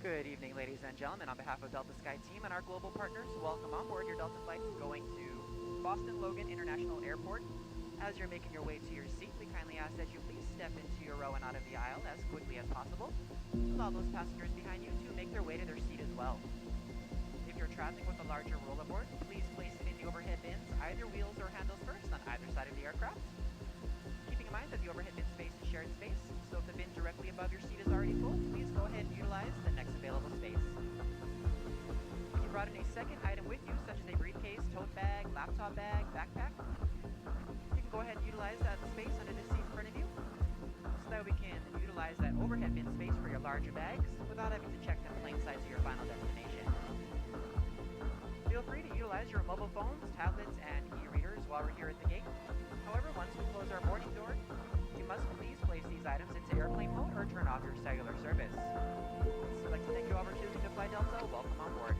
Good evening, ladies and gentlemen. On behalf of Delta Sky Team and our global partners, welcome on board your Delta flight going to Boston Logan International Airport. As you're making your way to your seat, we kindly ask that you please step into your row and out of the aisle as quickly as possible to allow those passengers behind you to make their way to their seat as well. If you're traveling with a larger rollerboard, please place it in the overhead bins, either wheels or handles first on either side of the aircraft. Keeping in mind that the overhead bin space is shared space, so if the bin directly above your seat is already full, please go ahead and utilize the next available space. If you brought in a second item with you, such as a briefcase, tote bag, laptop bag, backpack, you can go ahead and utilize that space under the seat in front of you, so that we can utilize that overhead bin space for your larger bags without having to check them plane sight to your final destination. Feel free to utilize your mobile phones, tablets, and e-readers while we're here at the gate. However, once we close our boarding door, you must please place these items into airplane mode or turn off your cellular service. So I'd like to thank you all for choosing to fly Delta. Welcome on board.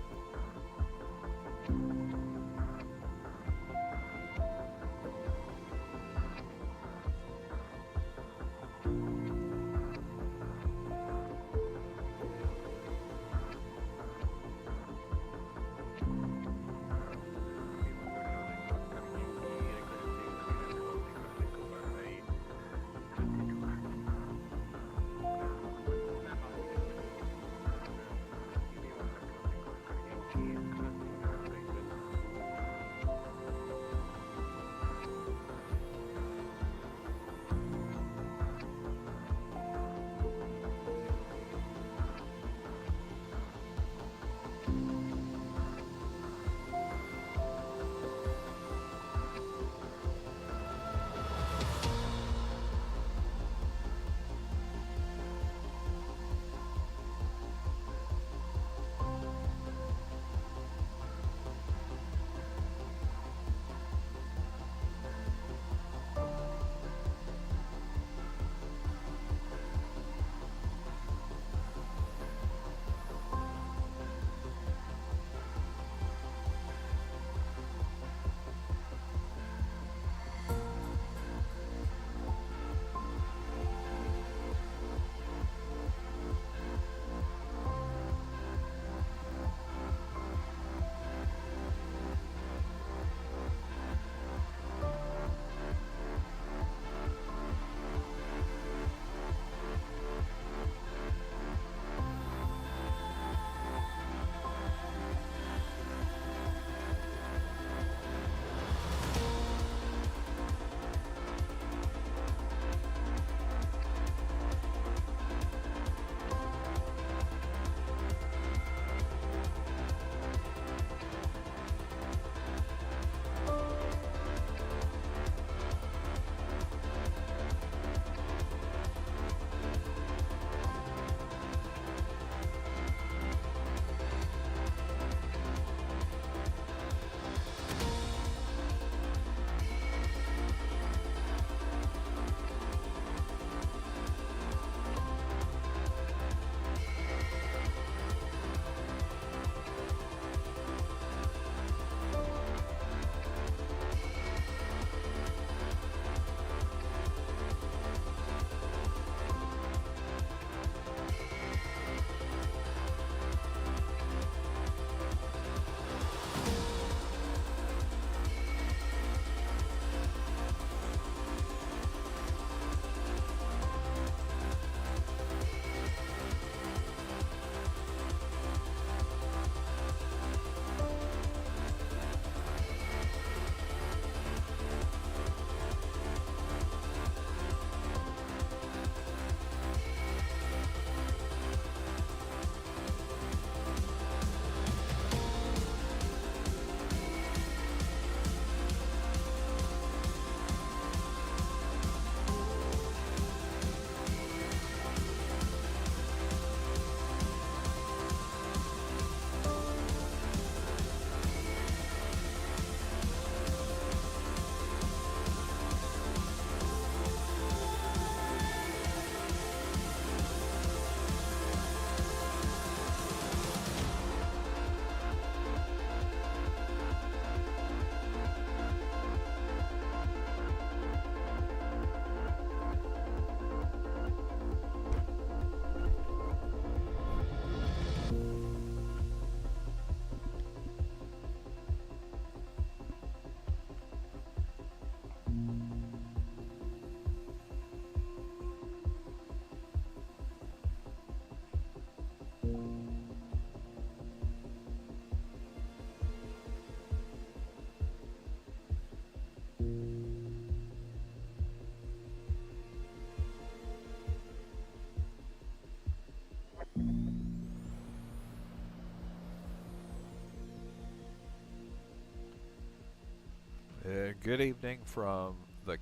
Good evening from the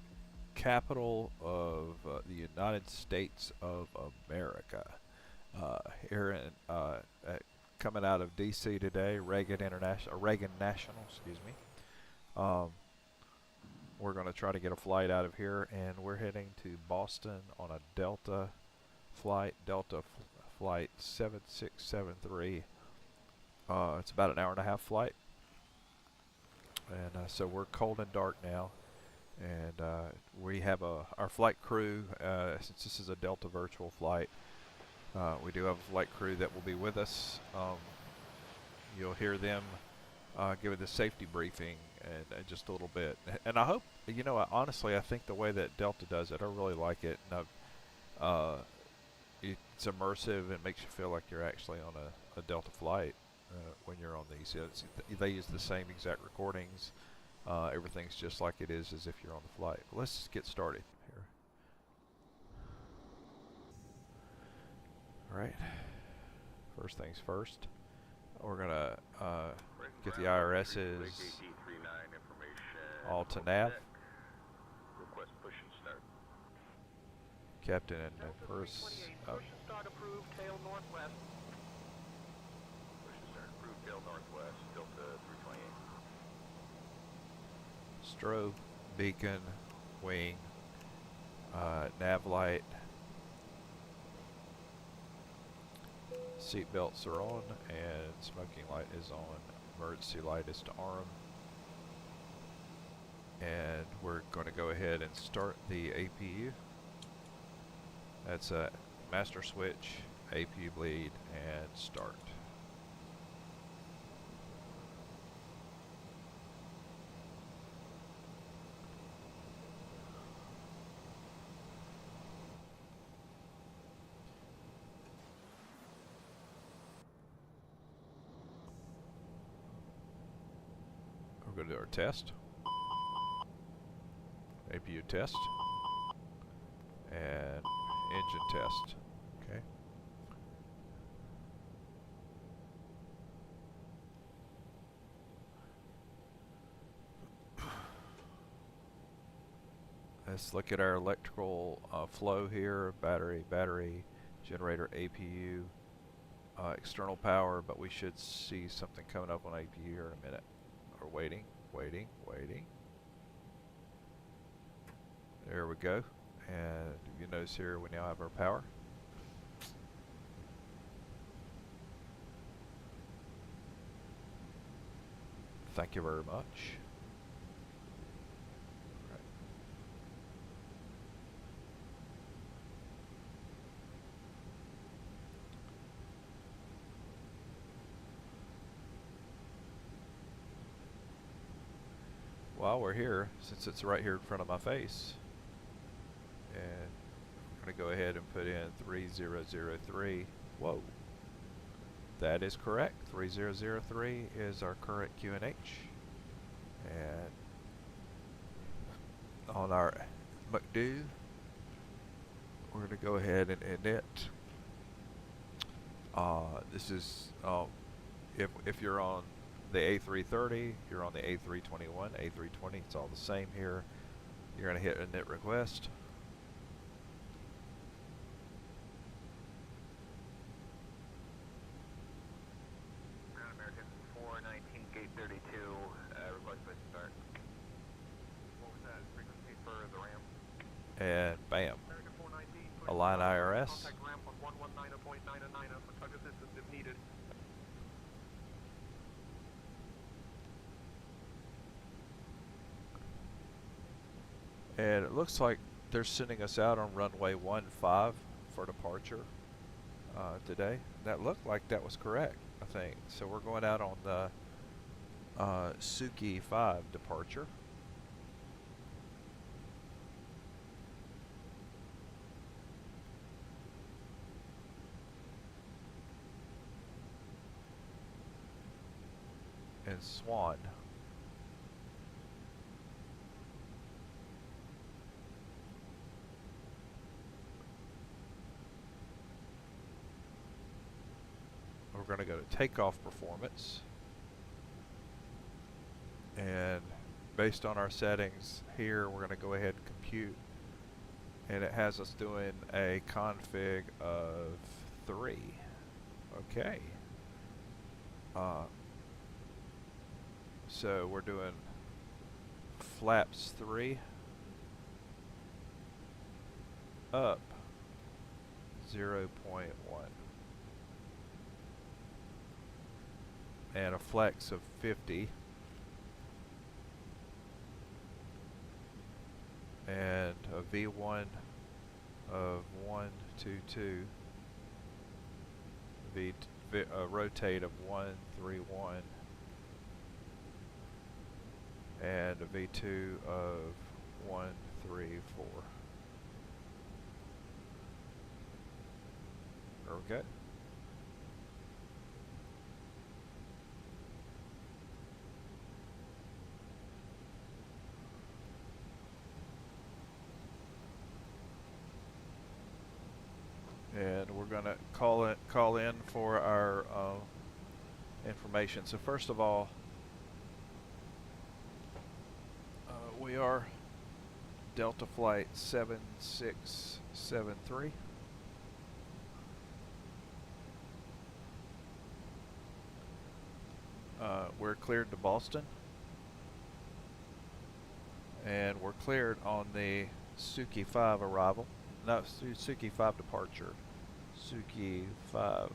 capital of the United States of America. Here in coming out of D.C. today, Reagan National, excuse me. We're going to try to get a flight out of here, and we're heading to Boston on a Delta flight, flight 7673. It's about an hour and a half flight, and so we're cold and dark now. And we have our flight crew, since this is a Delta virtual flight, we do have a flight crew that will be with us. You'll hear them giving the safety briefing and just a little bit. And I hope, honestly, I think the way that Delta does it, I really like it. And it's immersive and makes you feel like you're actually on a Delta flight when you're on these. They use the same exact recordings. Everything's just like it is as if you're on the flight. Let's get started here. Alright, first things first, we're gonna get the IRS's all to nav. Captain and first Push start approved, tail northwest. Push start approved, tail northwest, Delta 328. strobe, beacon, wing, nav light, seat belts are on, and smoking light is on. Emergency light is to arm, and we're going to go ahead and start the APU. That's a master switch, APU bleed, and start. We're going to do our test. APU test. And engine test. Okay. Let's look at our electrical flow here. Battery, generator, APU, external power, but we should see something coming up on APU here in a minute. We're waiting. There we go. And you notice here we now have our power. Thank you very much. Right. While we're here, since it's right here in front of my face, and I'm going to go ahead and put in 3003. Whoa. That is correct. 3003 is our current QNH. And on our McDo, we're going to go ahead and end it. This is, if you're on the A330, you're on the A321, A320, it's all the same here. You're going to hit init request. Gate 32, request place to start. What was that frequency for the RAM? And bam. Align IRS. Contact ramp on 119.909 for tug assistance if needed. And it looks like they're sending us out on runway 15 for departure today. That looked like that was correct, I think. So we're going out on the Suki 5 departure. And Swan. We're going to go to takeoff performance. And based on our settings here, we're going to go ahead and compute, and it has us doing a config of 3. Okay. So we're doing flaps 3 up 0.1 and a flex of 50 and a V1 of 122, a rotate of 131, and a V2 of 134. Okay. And we're going to call in for our information. So first of all, we are Delta Flight 7673. We're cleared to Boston, and we're cleared on the Suki 5 arrival. No, Suki 5 departure. Suki 5.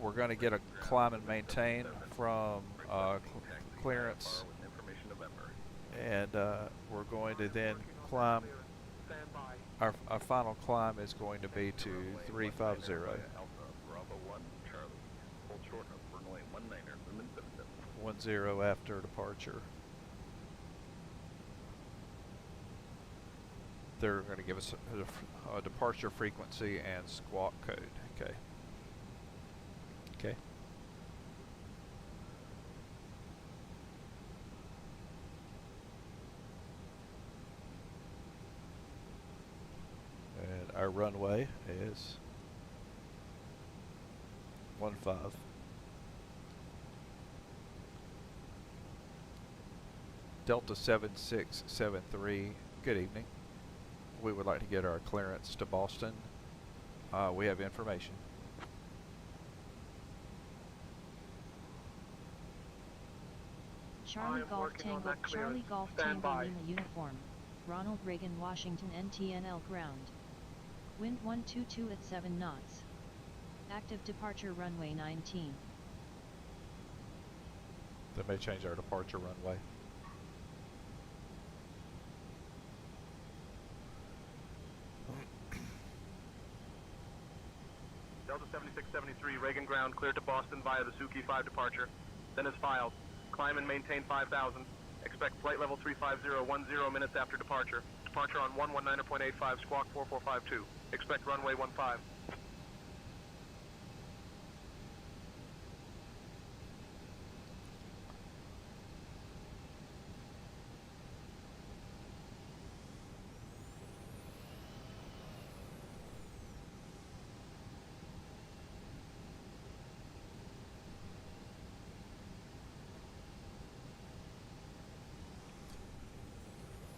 We're going to get a climb and maintain from clearance, and we're going to then climb. Our final climb is going to be to 350. 10 after departure. They're going to give us a departure frequency and squawk code. Okay. Okay. And our runway is 15. Delta 7673, good evening. We would like to get our clearance to Boston. We have information. Charlie Golf Tango, Charlie Golf Tango Lima uniform. Ronald Reagan, Washington, NTNL ground. Wind 122 at 7 knots. Active departure runway 19. They may change our departure runway. Delta 7673, Reagan ground, cleared to Boston via the Suki 5 departure. Then is filed. Climb and maintain 5,000. Expect flight level 350, 10 minutes after departure. Departure on 119.85, squawk 4452. Expect runway 15.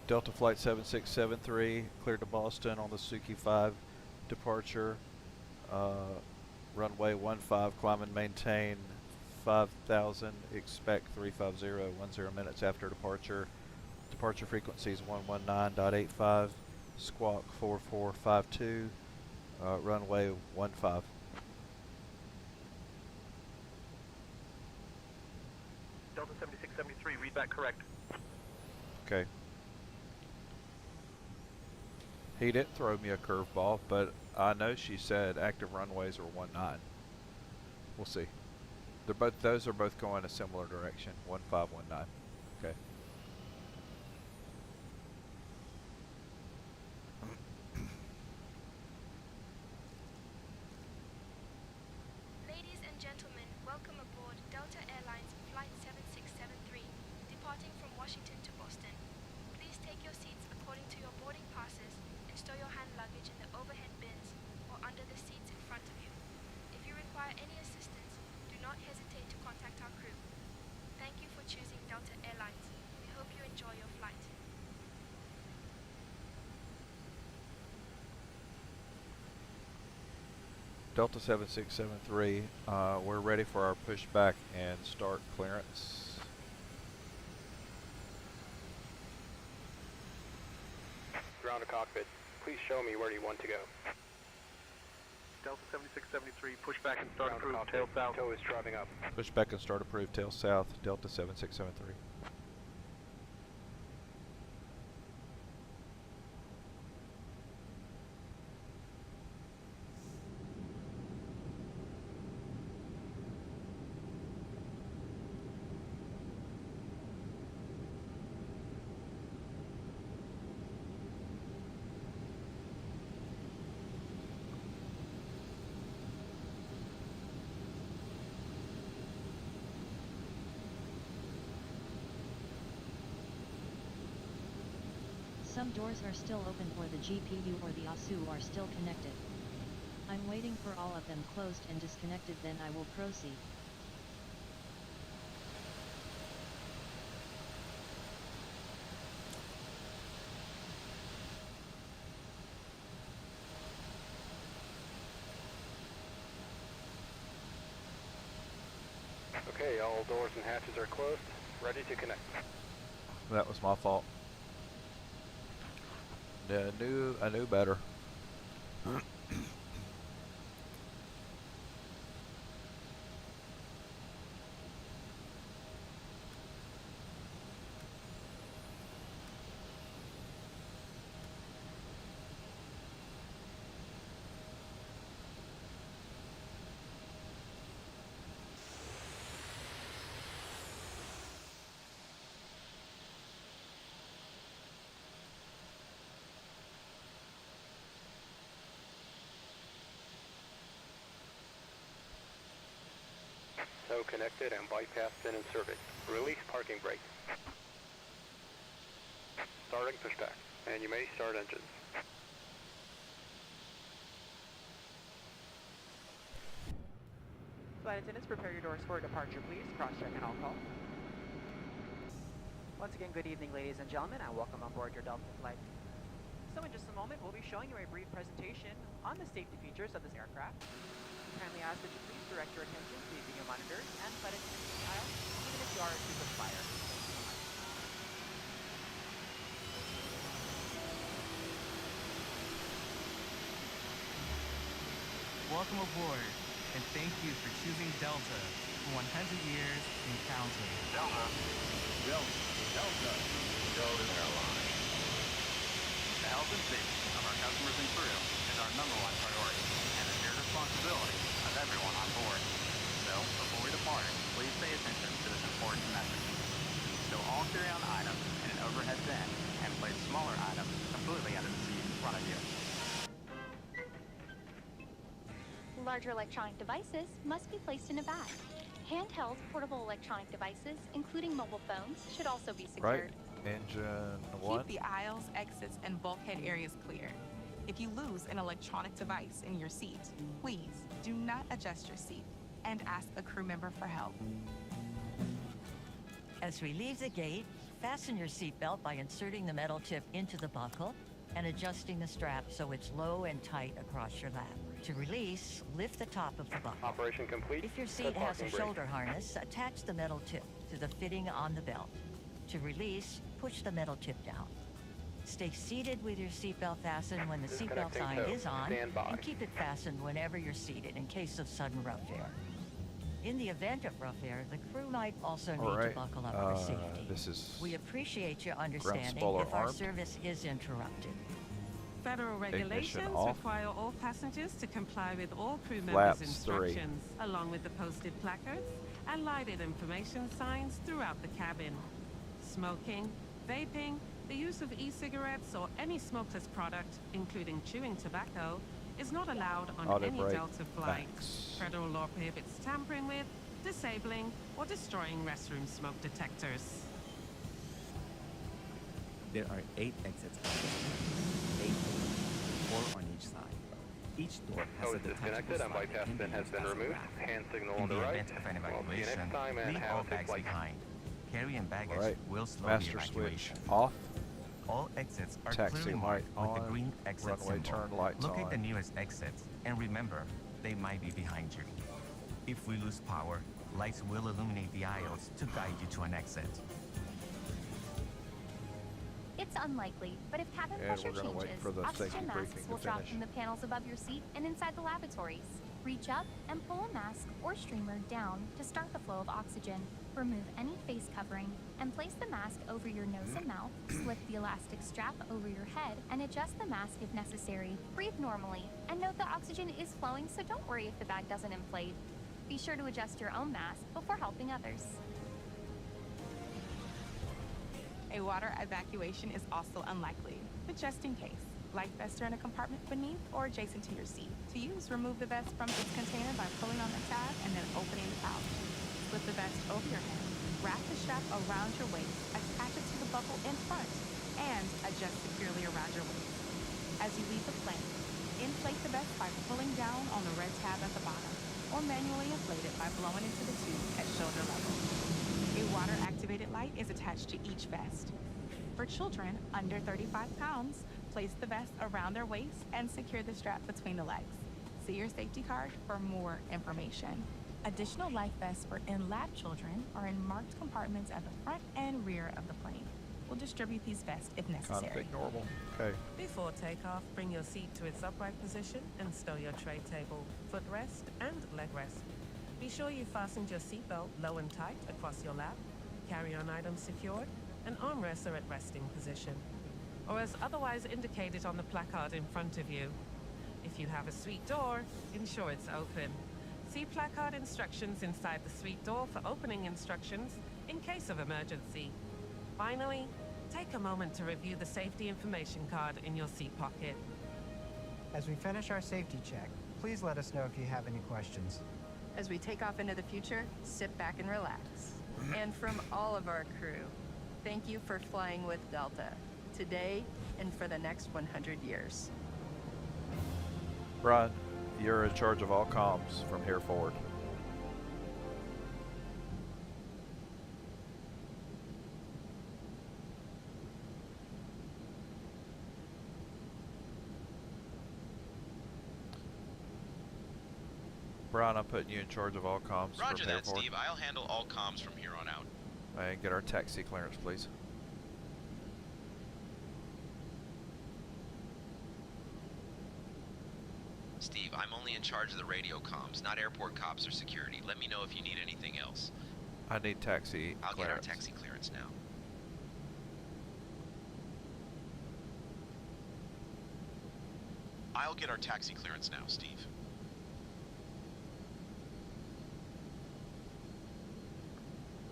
Delta Flight 7673, cleared to Boston on the Suki 5 departure. Runway 15, climb and maintain 5,000, expect 350, 10 minutes after departure. Departure frequency is 119.85, squawk 4452, runway 15. Delta 7673, read that correct. Okay. He didn't throw me a curveball, but I know she said active runways are 19. We'll see. Those are both going a similar direction, 1519. Okay. Ladies and gentlemen, welcome aboard Delta Airlines Flight 7673, departing from Washington to Boston. Please take your seats according to your boarding passes and store your hand luggage in the overhead bins or under the seats in front of you. If you require any assistance, do not hesitate to contact our crew. Thank you for choosing Delta Airlines. We hope Delta 7673, we're ready for our pushback and start clearance. Ground to cockpit. Please show me where you want to go. Delta 7673, pushback and start approved, tail south. Tow is driving up. Pushback and start approved, tail south, Delta 7673. Some doors are still open for the GPU or the ASU are still connected. I'm waiting for all of them closed and disconnected, then I will proceed. Okay, all doors and hatches are closed. Ready to connect. That was my fault. I knew better. Tow connected and bypass been inserted. Release parking brake. Starting pushback, and you may start engines. Flight attendants, prepare your doors for departure, please. Cross-check and all call. Once again, good evening, ladies and gentlemen, and welcome on board your Delta flight. So in just a moment, we'll be showing you a brief presentation on the safety features of this aircraft. Kindly ask that you please direct your attention to the video monitors and flight attendant aisle, even if you are a frequent flyer. Welcome aboard, and thank you for choosing Delta for 100 years and counting. Delta. Delta Airlines. The health and safety of our customers and crew is our #1 priority, and the shared responsibility of everyone on board. So, before we depart, please pay attention to this important message. Stow all carry-on items in an overhead bin and place smaller items completely under the seat in front of you. Larger electronic devices must be placed in a bag. Handheld portable electronic devices, including mobile phones, should also be secured. Right, engine 1. Keep the aisles, exits, and bulkhead areas clear. If you lose an electronic device in your seat, please do not adjust your seat and ask a crew member for help. As we leave the gate, fasten your seatbelt by inserting the metal tip into the buckle and adjusting the strap so it's low and tight across your lap. To release, lift the top of the buckle. Operation complete. If your seat has a shoulder harness, attach the metal tip to the fitting on the belt. To release, push the metal tip down. Stay seated with your seatbelt fastened when the seatbelt sign is on, and keep it fastened whenever you're seated in case of sudden rough air. In the event of rough air, the crew might also need to buckle up for safety. This is We appreciate your understanding spoiler if our armed. service is interrupted. Federal regulations off. require all passengers to comply with all crew Flaps members' 3. instructions, along with the posted placards and lighted information signs throughout the cabin. Smoking, vaping, the use of e-cigarettes or any smokeless product, including chewing tobacco, is not allowed on Auto any brake Delta flight. max. Federal law prohibits tampering with, disabling, or destroying restroom smoke detectors. There are 8 exits. 8, 4 on each side. Each door has Tow a is detachable disconnected and slide bypass that bin can has be been used as a removed. rack. Hand signal In on the the right. event of an We'll see you evacuation, next time and leave have all a safe bags flight. behind. Carry and baggage Alright, will slow master the switch evacuation. off, All exits are taxi clearly light marked with the on, green exit runway symbol. turn lights Locate on. the nearest exits, and remember, they might be behind you. If we lose power, lights will illuminate the aisles to guide you to an exit. It's unlikely, but if cabin And pressure we're gonna wait changes, for the safety oxygen masks briefing will to drop finish. from the panels above your seat and inside the lavatories. Reach up and pull a mask or streamer down to start the flow of oxygen. Remove any face covering and place the mask over your nose and mouth. Slip the elastic strap over your head and adjust the mask if necessary. Breathe normally and note the oxygen is flowing, so don't worry if the bag doesn't inflate. Be sure to adjust your own mask before helping others. A water evacuation is also unlikely, but just in case, life vests are in a compartment beneath or adjacent to your seat. To use, remove the vest from its container by pulling on the tab and then opening the pouch. Slip the vest over your head, wrap the strap around your waist, attach it to the buckle in front, and adjust securely around your waist. As you leave the plane, inflate the vest by pulling down on the red tab at the bottom, or manually inflate it by blowing into the tube at shoulder level. A water-activated light is attached to each vest. For children under 35 pounds, place the vest around their waist and secure the strap between the legs. See your safety card for more information. Additional life vests for in-lab children are in marked compartments at the front and rear of the plane. We'll distribute these vests if necessary. Config normal. Okay. Before takeoff, bring your seat to its upright position and stow your tray table, footrest, and leg rest. Be sure you fastened your seatbelt low and tight across your lap, carry-on items secured, and armrests are at resting position, or as otherwise indicated on the placard in front of you. If you have a suite door, ensure it's open. See placard instructions inside the suite door for opening instructions in case of emergency. Finally, take a moment to review the safety information card in your seat pocket. As we finish our safety check, please let us know if you have any questions. As we take off into the future, sit back and relax. And from all of our crew, thank you for flying with Delta, today and for the next 100 years. Brian, you're in charge of all comms from here forward. Brian, I'm putting you in charge of all comms. Roger from here that, forward. Steve. I'll handle all comms from here on out. And get our taxi clearance, please. Steve, I'm only in charge of the radio comms, not airport cops or security. Let me know if you need anything else. I need taxi I'll clearance. get our taxi clearance now. I'll get our taxi clearance now, Steve.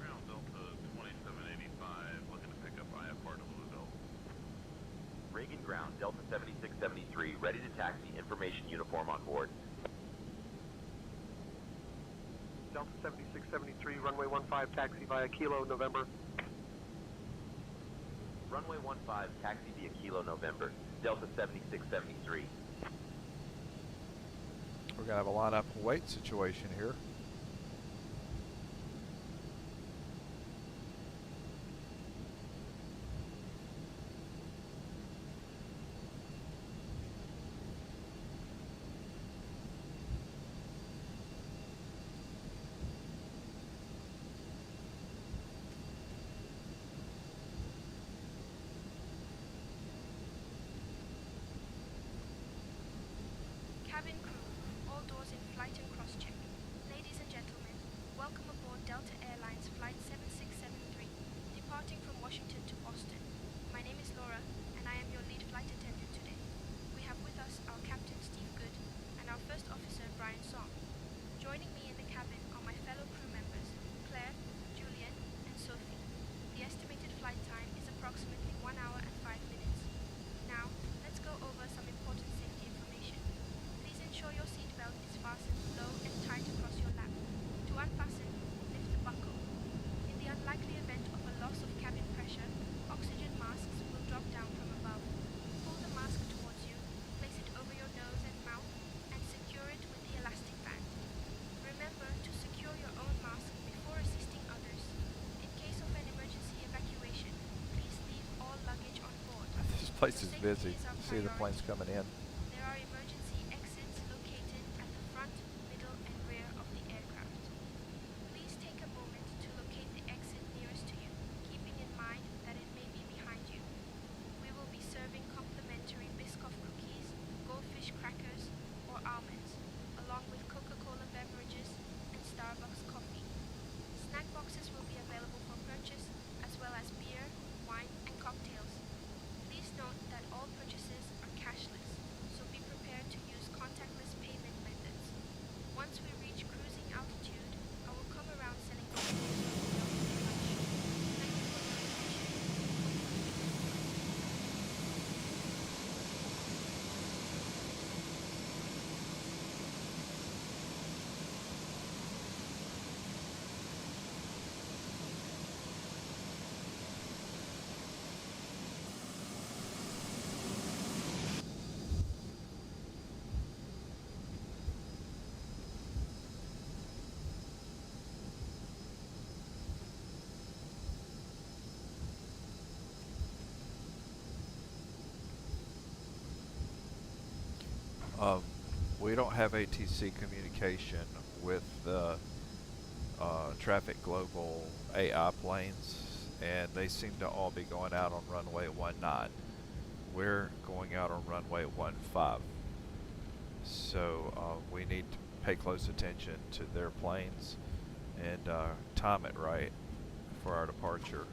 Ground Delta 2785, looking to pick up IFR to Louisville. Reagan Ground, Delta 7673, ready to taxi, information uniform on board. Delta 7673, runway 15, taxi via Kilo, November. Runway 15, taxi via Kilo, November, Delta 7673. We're gonna have a line-up and wait situation here. Cabin crew, all doors in flight and cross-check. Ladies and gentlemen, welcome aboard Delta Airlines Flight 7673, departing from Washington to Boston. My name is Laura, and I am your lead flight attendant today. We have with us our Captain Steve Good and our First Officer Brian Song. Joining me in the cabin are my fellow crew members, Claire, Julian, and Sophie. The estimated flight time is approximately 1 hour and 5 minutes. Now, let's go over some important safety information. Please ensure your seatbelt is fastened low and tight across your lap. To unfasten, lift the buckle. In the unlikely event of a loss of cabin pressure, oxygen masks will drop down from above. Pull the mask towards you, place it over your nose and mouth, and secure it with the elastic band. Remember to secure your own mask before assisting others. In case of an emergency evacuation, please leave all luggage on board. This place is busy. See the planes coming in. There are emergency exits located at the front, We don't have ATC communication with the Traffic Global AI planes, and they seem to all be going out on runway 19. We're going out on runway 15. So we need to pay close attention to their planes and time it right for our departure.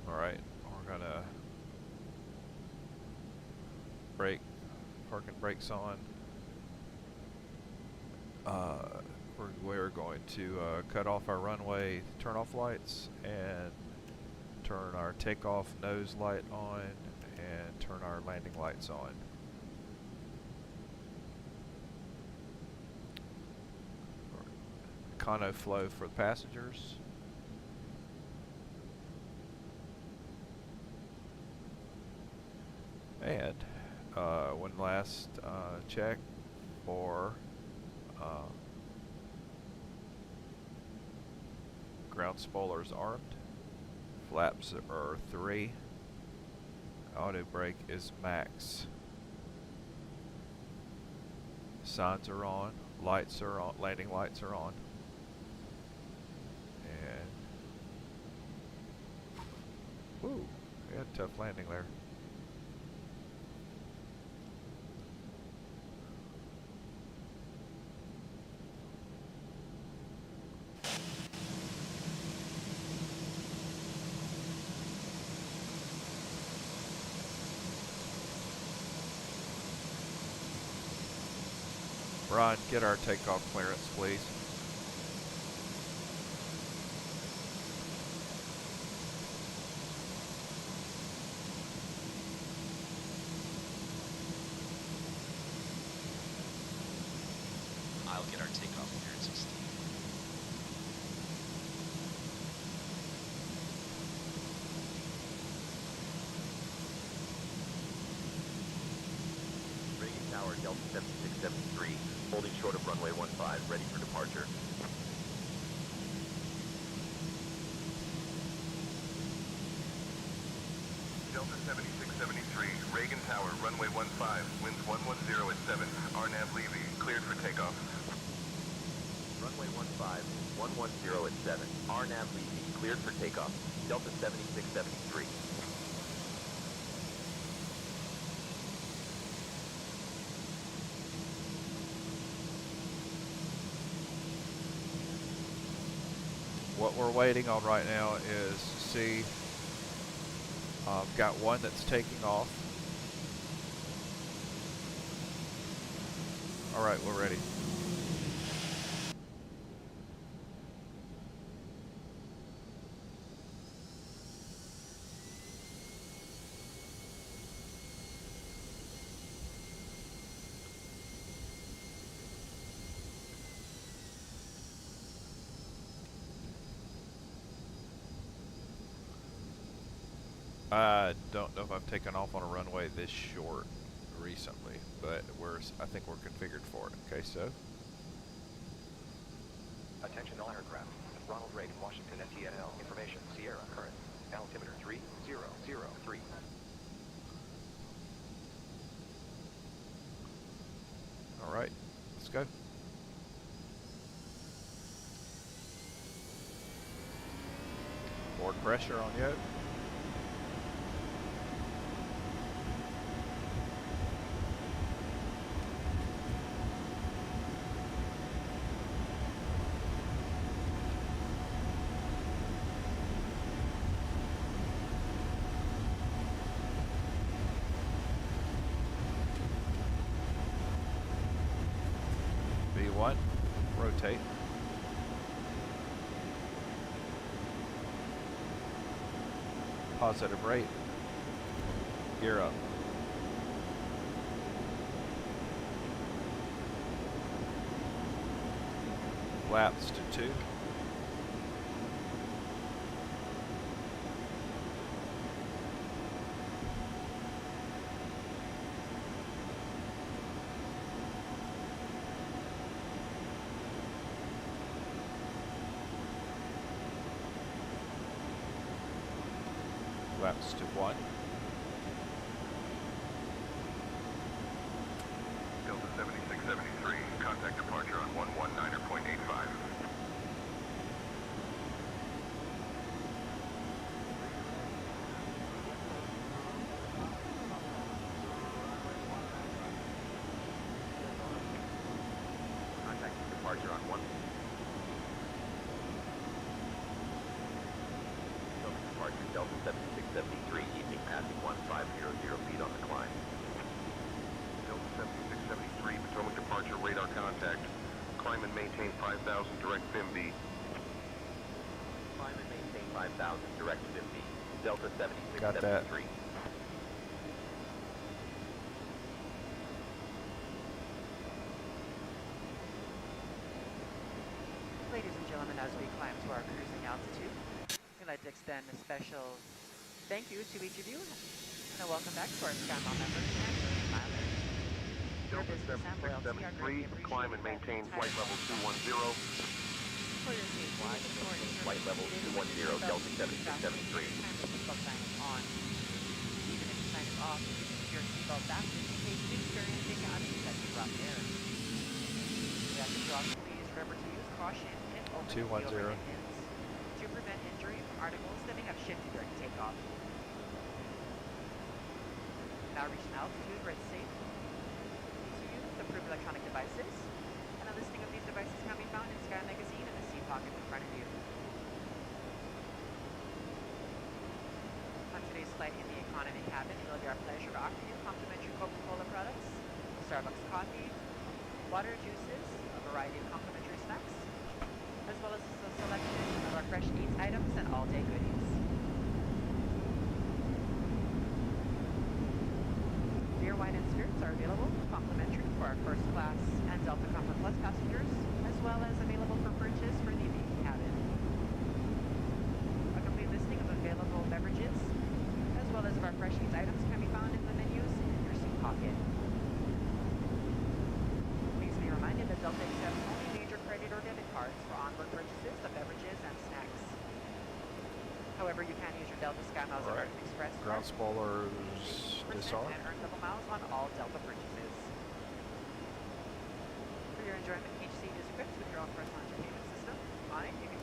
Alright, we're gonna parking brakes on. We're going to cut off our runway turn-off lights and turn our takeoff nose light on and turn our landing lights on. Econo flow for the passengers. And one last check for ground spoilers armed. Flaps are 3. Auto brake is max. Signs are on. Lights are on. Landing lights are on. And ooh, we had a tough landing there. Ron, get our takeoff clearance, please. I'll get our takeoff clearances, Steve. Reagan Tower, Delta 7673, holding short of runway 15, ready for departure. Delta 7673, Reagan Tower, runway 15, winds 110 at 7, RNAV Levy, cleared for takeoff. Runway 15, 110 at 7, RNAV Levy, cleared for takeoff. Delta 7673. What we're waiting on right now is to see, got one that's taking off. Alright, we're ready. I don't know if I've taken off on a runway this short recently, but I think we're configured for it. Okay, so. Attention all aircraft. Ronald Reagan, Washington, NTNL. Information, Sierra, current. Altimeter 3003. Alright, let's go. Board pressure on yoke. V1, rotate. Positive rate. Gear up. Flaps to 2. ramps to 1. Delta 7673, contact departure on 119.85. Departure on 1. Departure Delta 7673, evening passing 1500 feet on the climb. Delta 7673, Potomac departure, radar contact. Climb and maintain 5000, direct FIM-B. Climb and maintain 5000, direct FIM-B. Delta 7673. Got that. Ladies and gentlemen, as we climb to our cruising altitude, we'd like to extend a special thank you to each of you and a welcome back to our SkyMom members and pilots. Your business and loyalty are greatly appreciated. Climb and maintain flight level 210. For your safety, Flight level 210, Delta 7673. seatbelt sign is on. Even if the sign is off, keep your seatbelt fastened in case you experience unexpected rough air. We ask that you also please remember to use caution in opening the overhead bins to prevent injury from articles that may have shifted during takeoff. Now reach an altitude where it's safe to use approved electronic devices, and a listing of these devices can be found in Sky Magazine in the seat pocket in front of you. On today's flight in the economy cabin, it will be our pleasure to offer you complimentary Coca-Cola products, Starbucks coffee, water, juices, a variety of complimentary snacks, as well as a selection of our fresh needs items and all-day goodies. Beer, wine, and spirits are available complimentary for our first class and Delta Comfort Plus passengers, as well as available for purchase for the main cabin. A complete listing of available beverages, as well as of our fresh needs items, can be found in the menus in your seat pocket. Please be reminded that Delta accepts only major credit or debit cards for onboard purchases of beverages and snacks. However, you can use your Delta SkyMiles American Express Ground spoilers disarmed. and earn double miles on all Delta purchases. For your enjoyment, each seat is equipped with your own personal entertainment system. On it, you can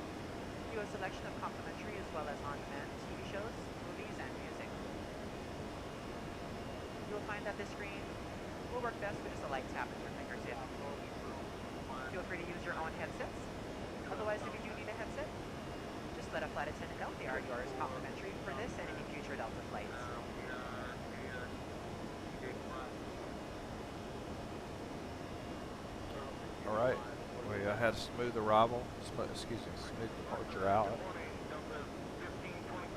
view a selection of complimentary as well as on-demand TV shows, movies, and music. You will find that this screen will work best with just a light tap with your fingertip. Feel free to use your own headsets. Otherwise, if you do need a headset, just let a flight attendant know they are yours complimentary for this and any future Delta flights. All right, we had a smooth arrival, smooth departure out.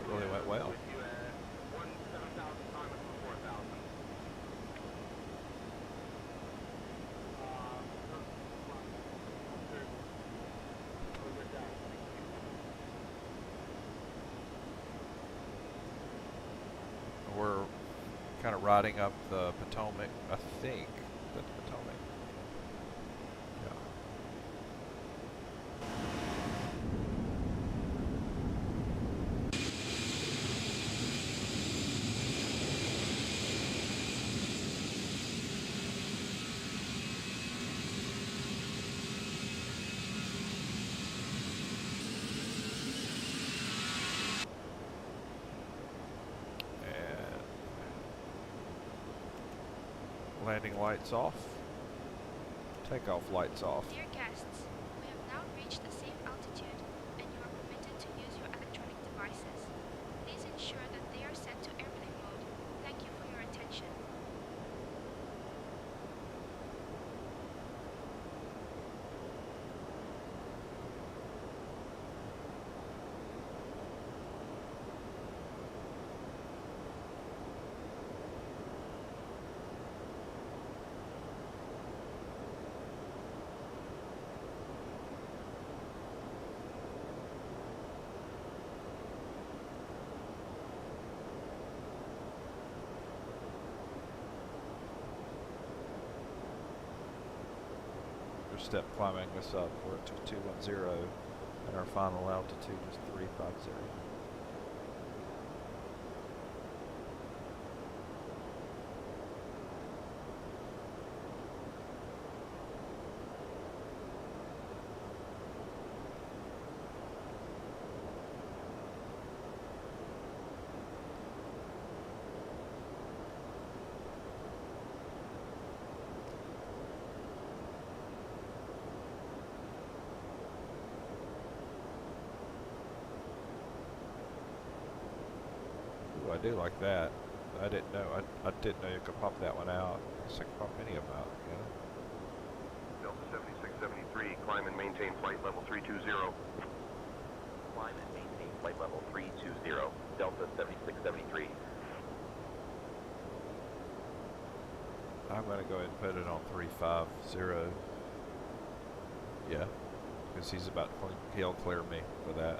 It really went well. We're kind of riding up the Potomac, I think. That's Potomac. Yeah. Landing lights off. Takeoff lights off. Dear guests, we have now reached a safe altitude and you are permitted to use your electronic devices. Please ensure that they are set to airplane mode. Thank you for your attention. Step climbing us up. We're at 210 and our final altitude is 350. do like that. I didn't know. I didn't know you could pop that one out. I guess I can pop any of them out. Yeah. Delta 7673, climb and maintain flight level 320. Climb and maintain flight level 320. Delta 7673. I'm going to go ahead and put it on 350. Yeah. Because he's about to, he'll clear me for that.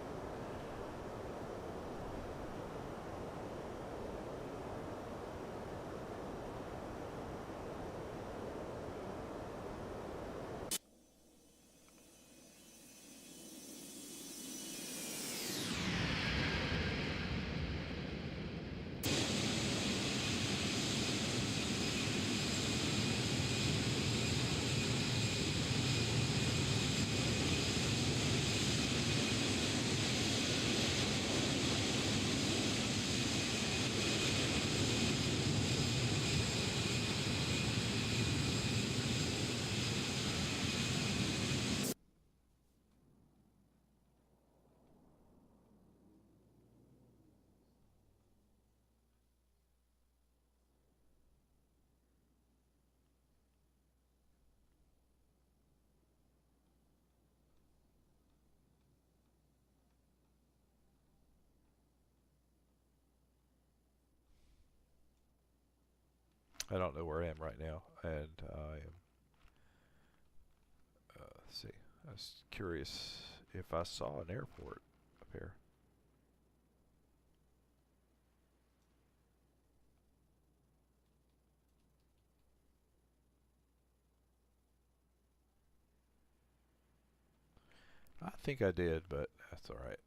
I don't know where I am right now, and I am, let's see, I was curious if I saw an airport up here. I think I did, but that's alright.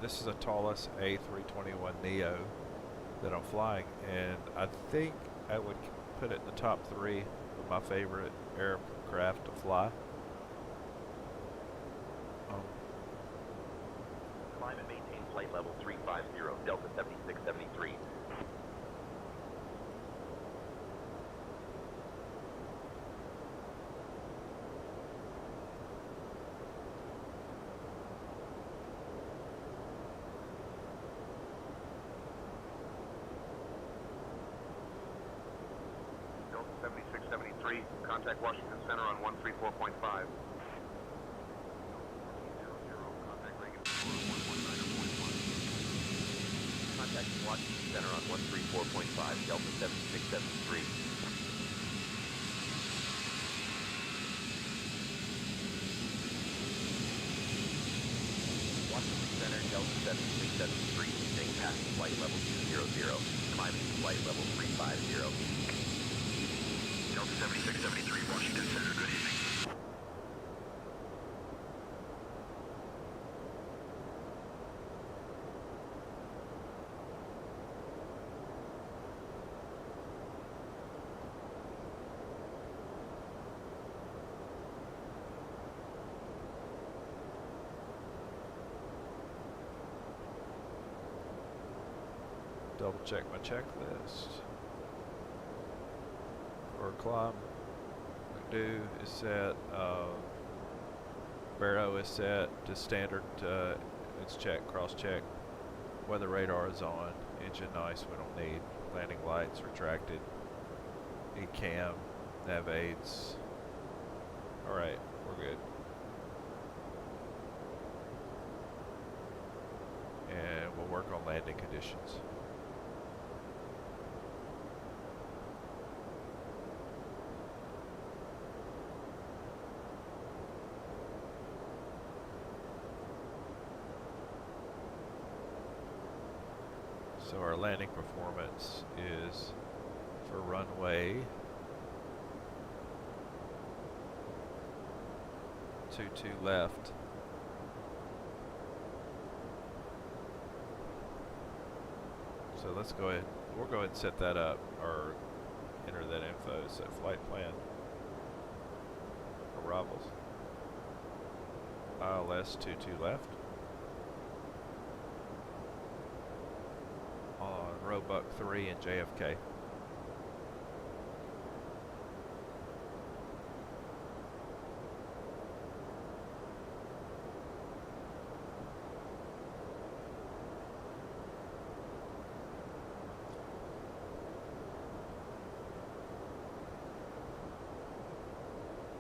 This is a Toliss A321Neo that I'm flying, and I think I would put it in the top 3 of my favorite aircraft to fly. Climb and maintain flight level 350, Delta 7673. Delta 7673, contact Washington Center on 134.5. Contacting Washington Center on 134.5, Delta 7673. Washington Center, Delta 7673, staying past flight level 200, climbing to flight level 350. Delta 7673, Washington Center, good evening. Double check my checklist. For climb, do is set. Barrow is set to standard. It's check, cross check. Weather radar is on. Engine nice, we don't need. Landing lights retracted. ECAM, nav aids. Alright, we're good. And we'll work on landing conditions. So our landing performance is for runway 22 left. So let's go ahead, we'll go ahead and set that up, or enter that info, set flight plan, arrivals, ILS 22 left. Roebuck 3 and JFK.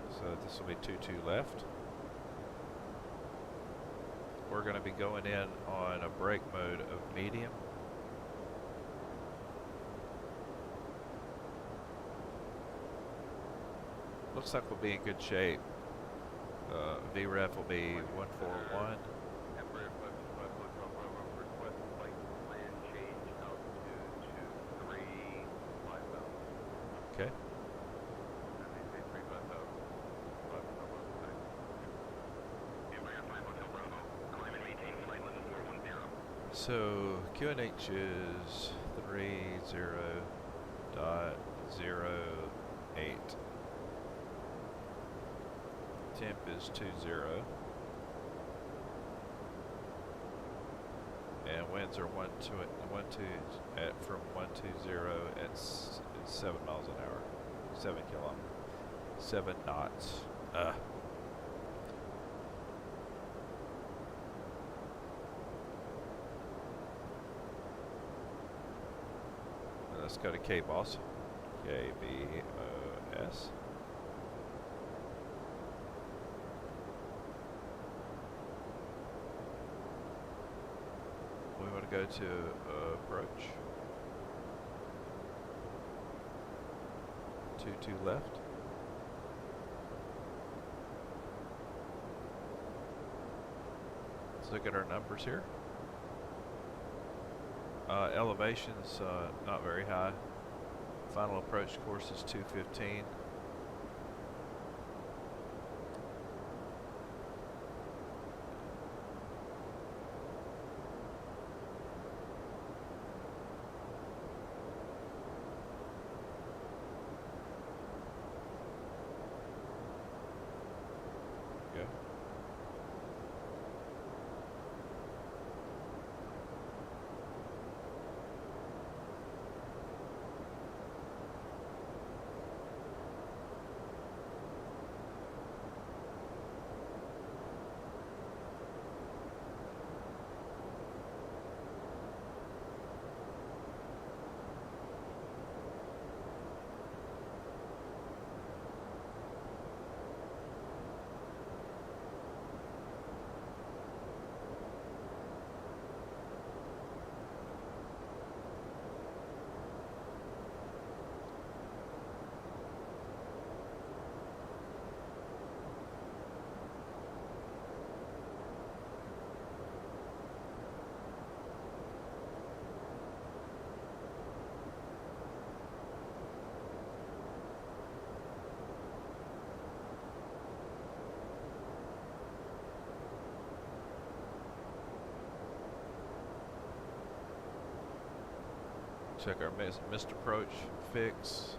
So this will be 22 left. We're going to be going in on a brake mode of medium. Looks like we'll be in good shape. VREF will be 141. Okay. So QNH is 30.08. Temp is 20. And winds are 12 at from 120 at 7 miles an hour, 7 kilometers, 7 knots. Let's go to KBOS. KBOS. We want to go to approach. 22 left. Let's look at our numbers here. Elevation's not very high. Final approach course is 215. Check our missed approach fix.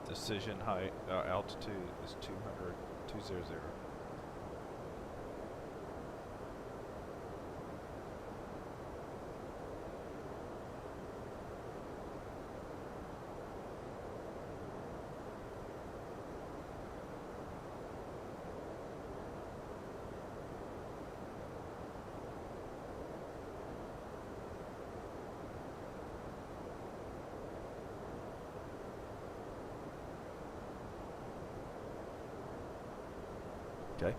Decision height, altitude is 200, 200. Okay.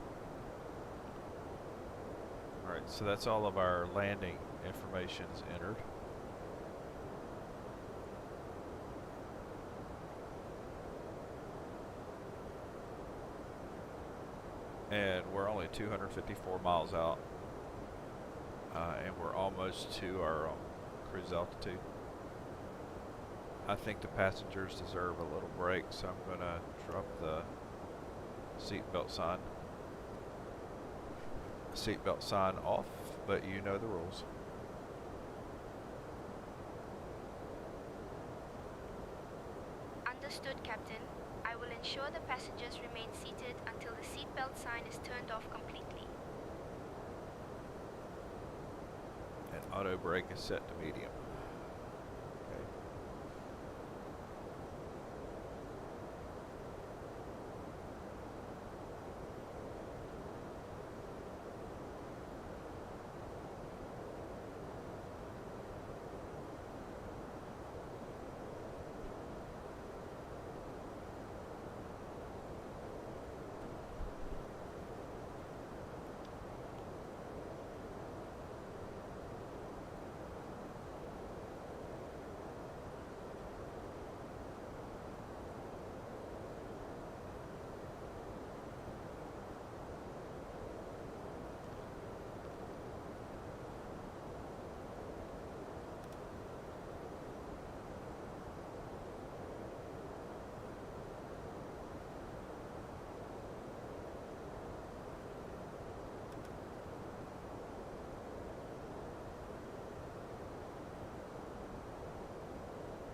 Alright, so that's all of our landing information's entered. And we're only 254 miles out. And we're almost to our cruise altitude. I think the passengers deserve a little break, so I'm going to drop the seatbelt sign. Seatbelt sign off, but you know the rules. Understood, Captain. I will ensure the passengers remain seated until the seatbelt sign is turned off completely. And auto brake is set to medium. Okay.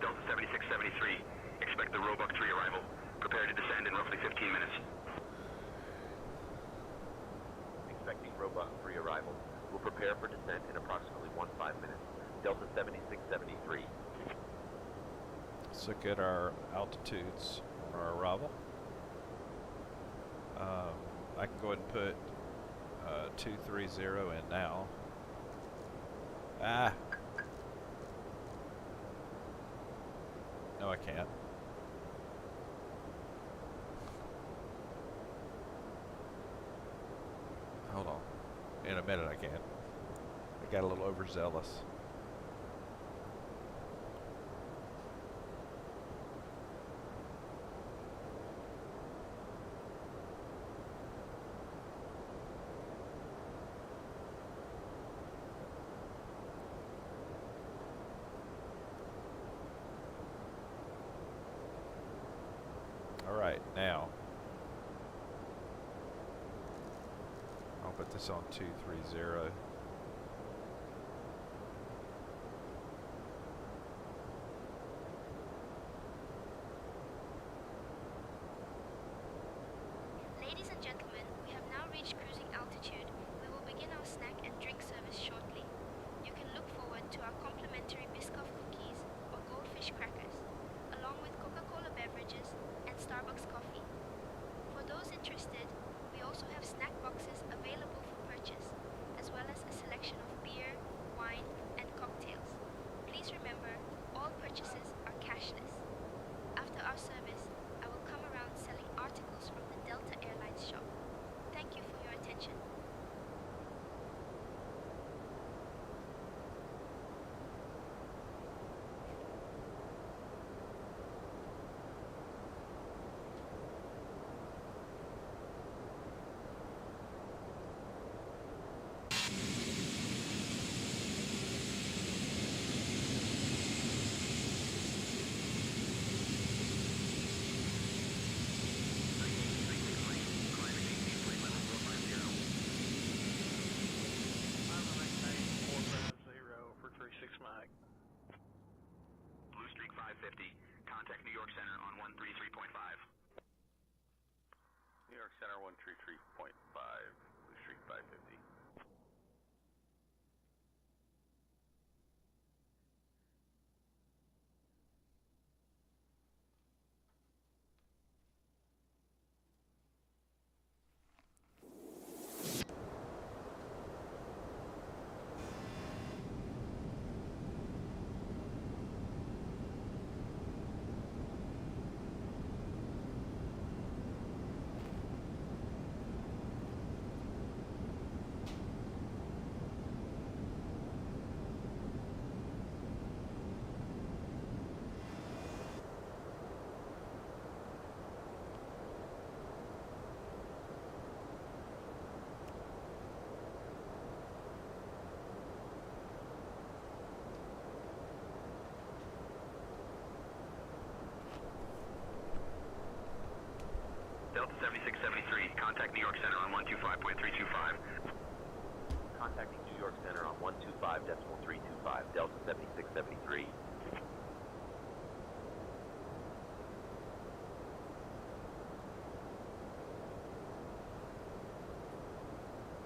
Delta 7673, expect the Roebuck 3 arrival. Prepare to descend in roughly 15 minutes. Expecting Roebuck 3 arrival. Will prepare for descent in approximately 15 minutes. Delta 7673. Let's look at our altitudes on our arrival. I can go ahead and put 230 in now. No, I can't. Hold on. In a minute I can. I got a little overzealous. Alright, now I'll put this on 230. Ladies and gentlemen, we have now reached cruising altitude. We will begin our snack and drink service shortly. You can look forward to our complimentary Biscoff cookies or goldfish crackers, along with Coca-Cola beverages and Starbucks coffee. For those interested, we also have snack boxes available for purchase, as well as a selection of beer, wine, and cocktails. Please remember, all purchases are cashless. After our service, I will come around selling articles from the Delta Airlines shop. Thank you for your attention. Blue Streak 550, contact New York Center on 133.5. New York Center 133.5, Blue Streak 550. 7673, contact New York Center on 125.325. Contacting New York Center on 125.325, Delta 7673.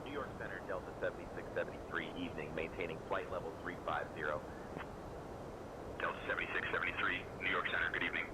New York Center, Delta 7673, evening, maintaining flight level 350. Delta 7673, New York Center, good evening.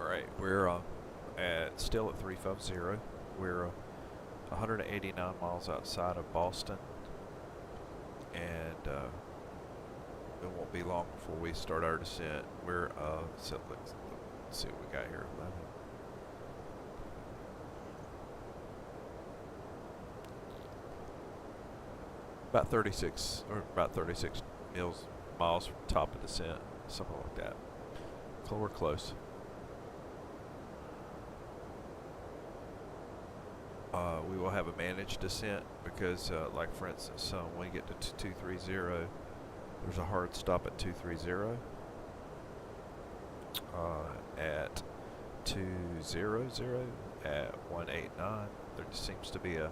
Alright, we're still at 350. We're 189 miles outside of Boston, and it won't be long before we start our descent. We're so let's see what we got here. 11. About 36 miles from top of descent, something like that. So we're close. We will have a managed descent because, like for instance, when you get to 230, there's a hard stop at 230. At 200, at 189, there just seems to be a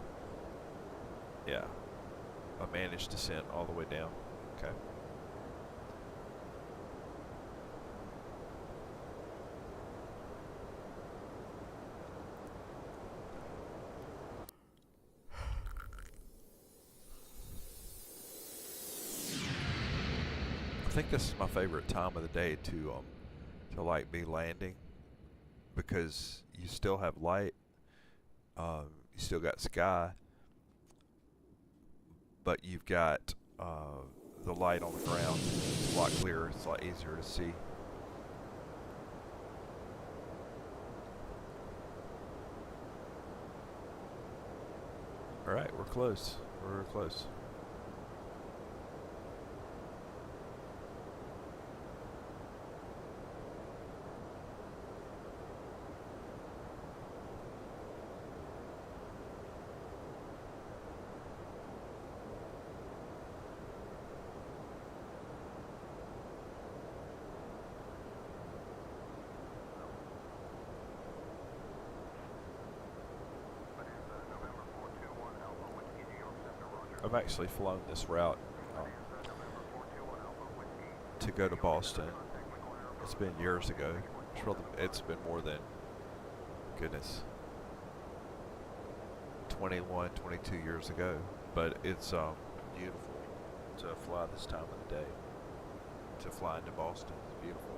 managed descent all the way down. Okay. I think this is my favorite time of the day to like be landing, because you still have light, you still got sky, but you've got the light on the ground. It's a lot clearer. It's a lot easier to see. All right, we're close. We're close. I've actually flown this route to go to Boston. It's been years ago. It's been more than, goodness, 21, 22 years ago. But it's beautiful to fly this time of the day. To fly into Boston, it's beautiful.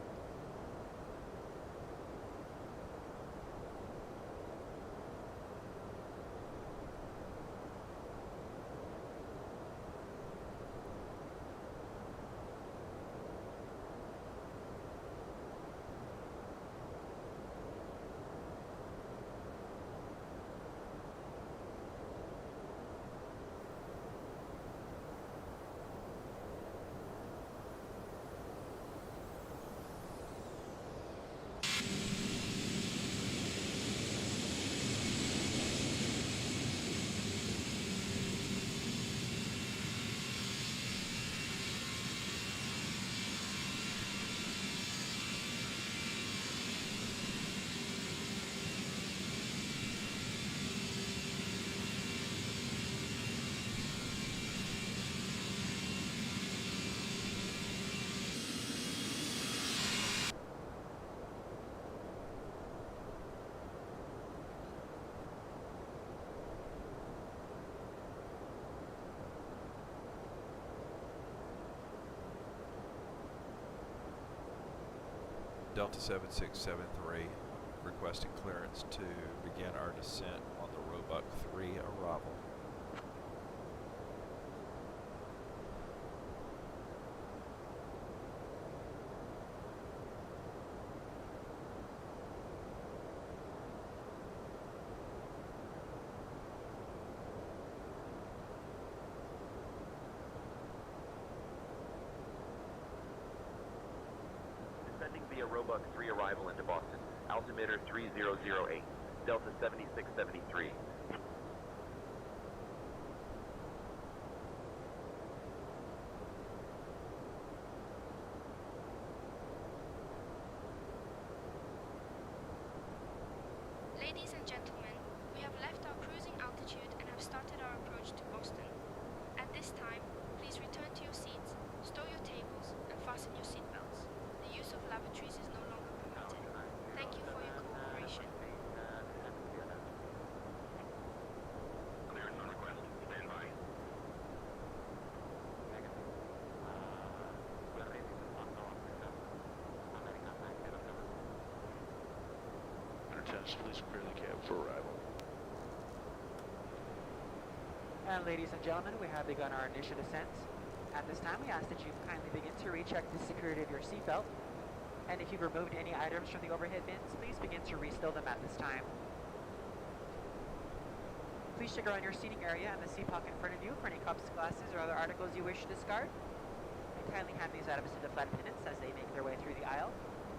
Delta 7673, requesting clearance to begin our descent on the Roebuck 3 arrival. Descending via Roebuck 3 arrival into Boston. Altimeter 3008. Delta 7673. Ladies and gentlemen, we have left our cruising altitude and have started our approach to Boston. At this time, please return to your seats, stow your tables, and fasten your seatbelts. The use of lavatories is no longer permitted. Thank you for your cooperation. Clearance on request. Stand by. Attention, please prepare the cab for arrival. And ladies and gentlemen, we have begun our initial descent. At this time, we ask that you kindly begin to recheck the security of your seatbelt. And if you've removed any items from the overhead bins, please begin to restow them at this time. Please check around your seating area and the seat pocket in front of you for any cups, glasses, or other articles you wish to discard. And kindly hand these items to the flight attendants as they make their way through the aisle.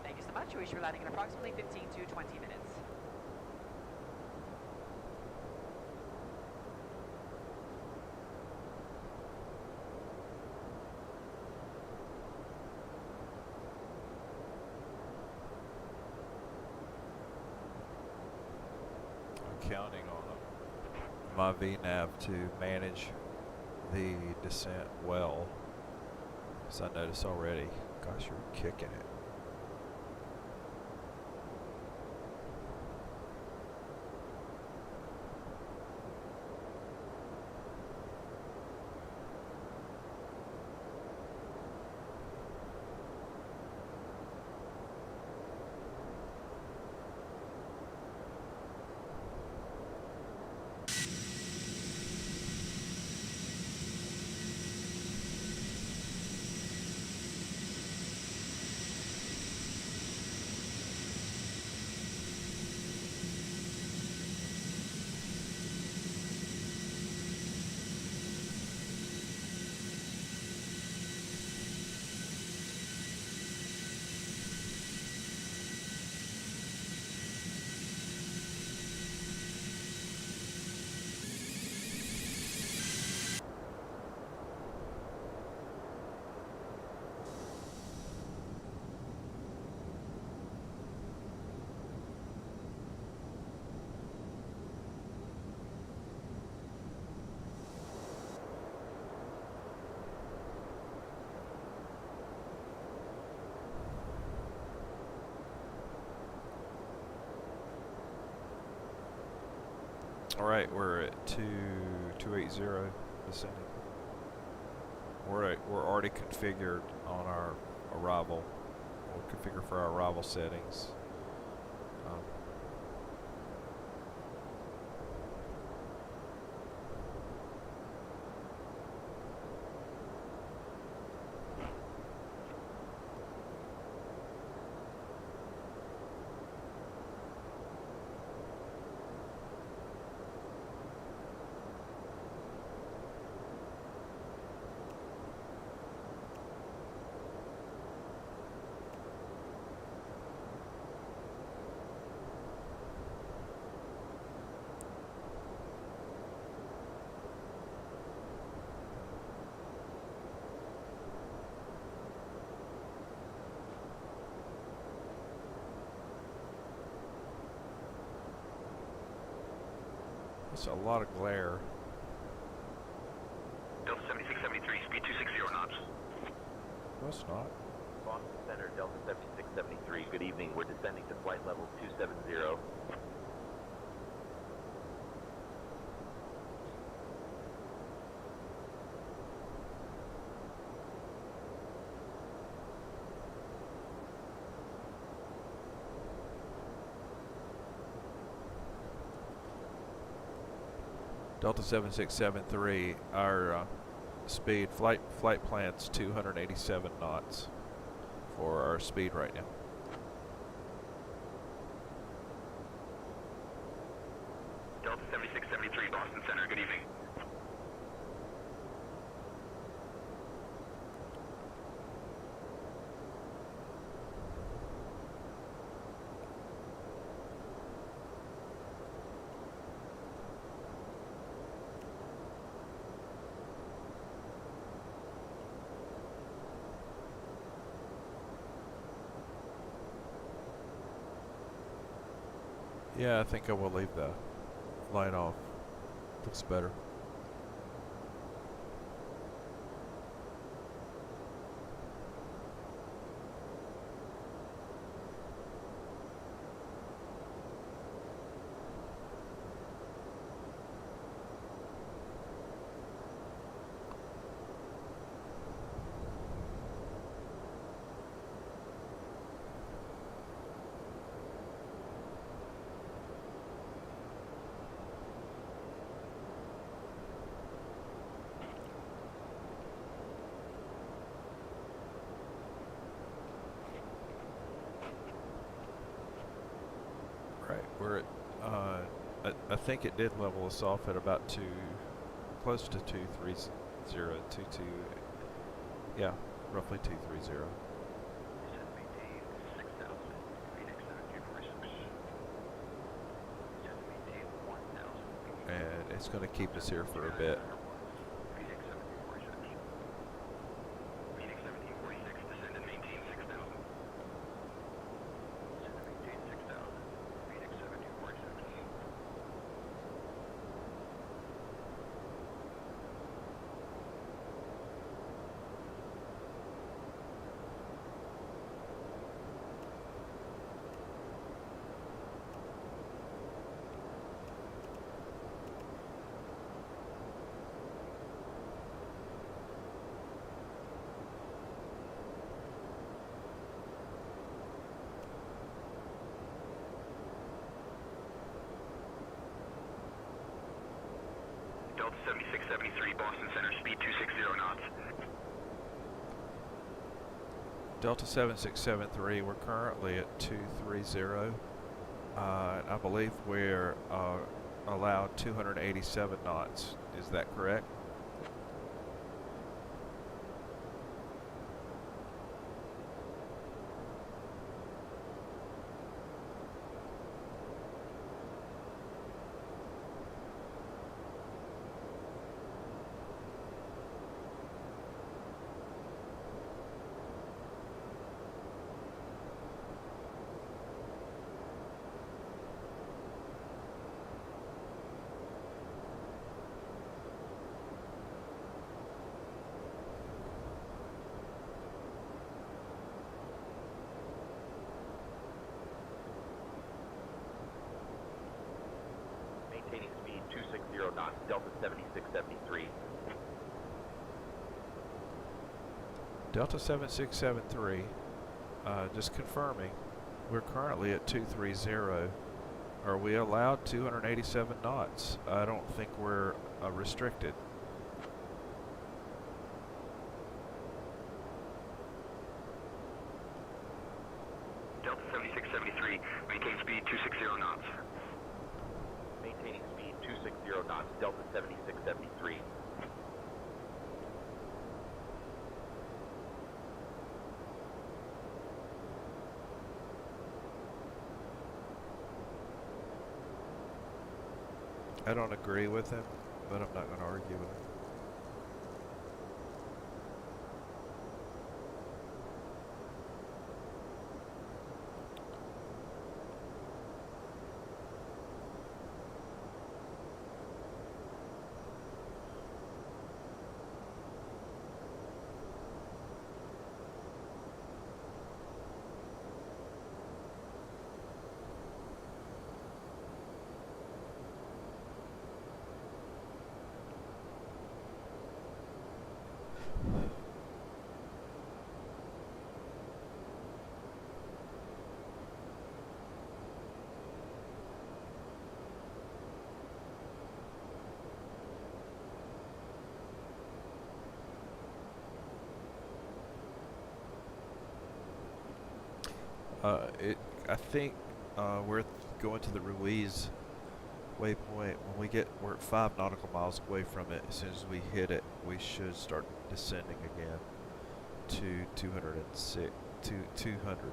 Thank you so much. We should be landing in approximately 15 to 20 minutes. Counting on my VNav to manage the descent well. As I notice already, gosh, you're kicking it. All right, we're at 280 descending. We're already configured on our arrival. We'll configure for our arrival settings. It's a lot of glare. Delta 7673, speed 260 knots. No, it's not. Boston Center, Delta 7673. Good evening. We're descending to flight level 270. Delta 7673, our speed, flight plan's 287 knots for our speed right now. Delta 7673, Boston Center, good evening. Yeah, I think I will leave the light off. Looks better. We're at, I think it did level us off at about close to 230, 22, yeah, roughly 230. And it's going to keep us here for a bit. Delta 7673, Boston Center, speed 260 knots. Delta 7673, we're currently at 230. I believe we're allowed 287 knots. Is that correct? Maintaining speed 260 knots, Delta 7673. Delta 7673, just confirming, we're currently at 230. Are we allowed 287 knots? I don't think we're restricted. Delta 7673, maintain speed 260 knots. Maintaining speed 260 knots, Delta 7673. I don't agree with him, but I'm not going to argue with him. I think we're going to the Ruiz waypoint. We're at 5 nautical miles away from it. As soon as we hit it, we should start descending again to 206, 200.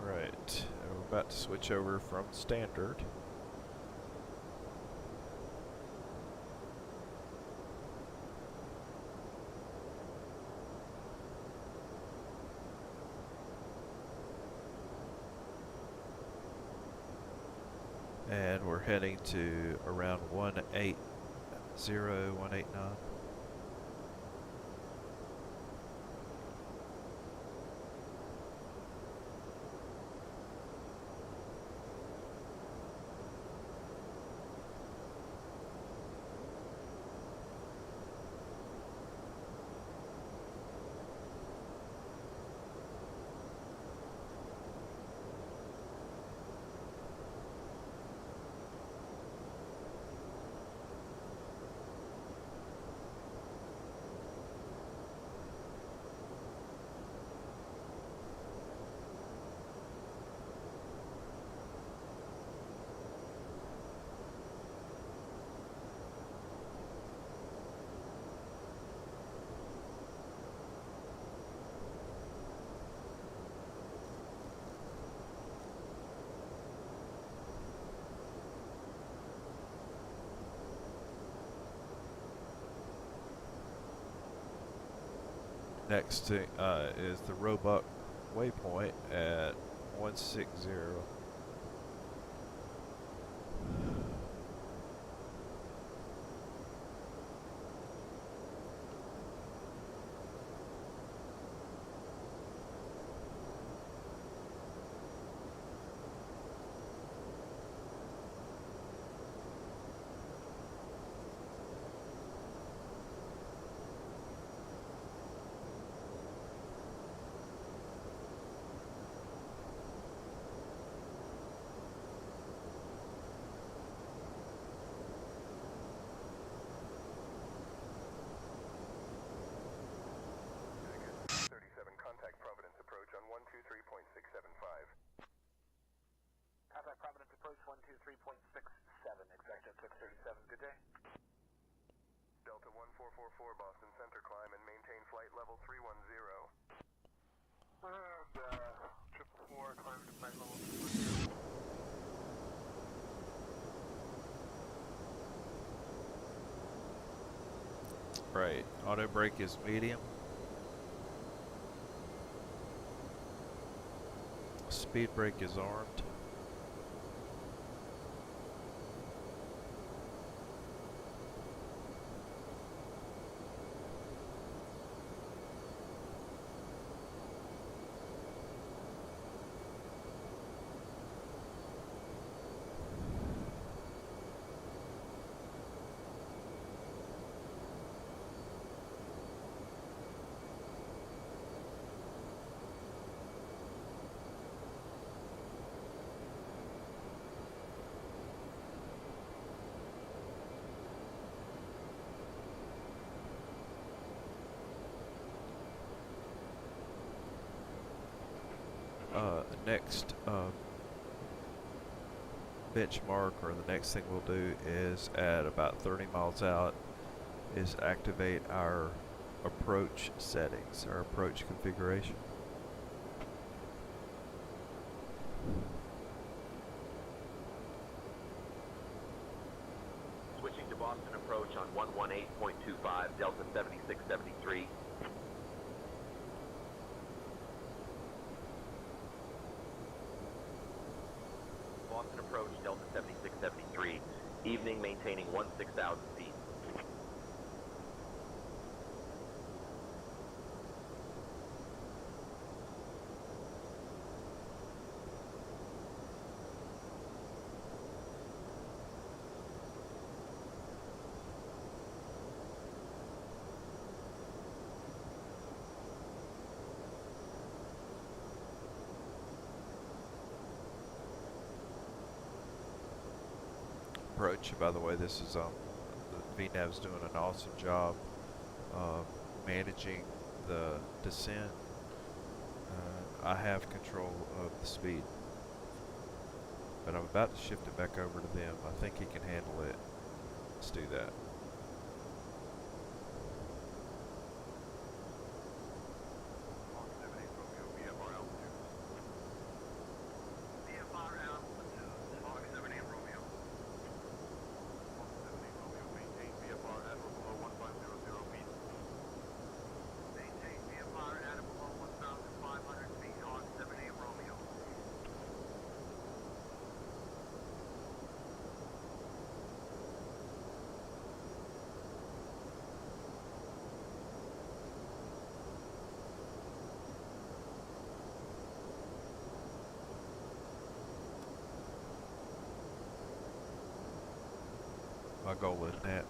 Right, we're about to switch over from standard. And we're heading to around 180, 189. Next to, is the Roebuck waypoint at 160. Contact Providence approach 123.67, exact 637, good day. Delta 1444 Boston Center, climb and maintain flight level 310. And 444 Right. Auto brake is medium. Speed brake is armed. Next benchmark, or the next thing we'll do is at about 30 miles out is activate our approach settings, our approach configuration. Switching to Boston approach on 118.25, Delta 7673. Boston approach, Delta 7673. Evening maintaining 16,000 feet. Approach, by the way, this is the VNAV's doing an awesome job managing the descent. I have control of the speed, but I'm about to shift it back over to them. I think he can handle it. Let's do that.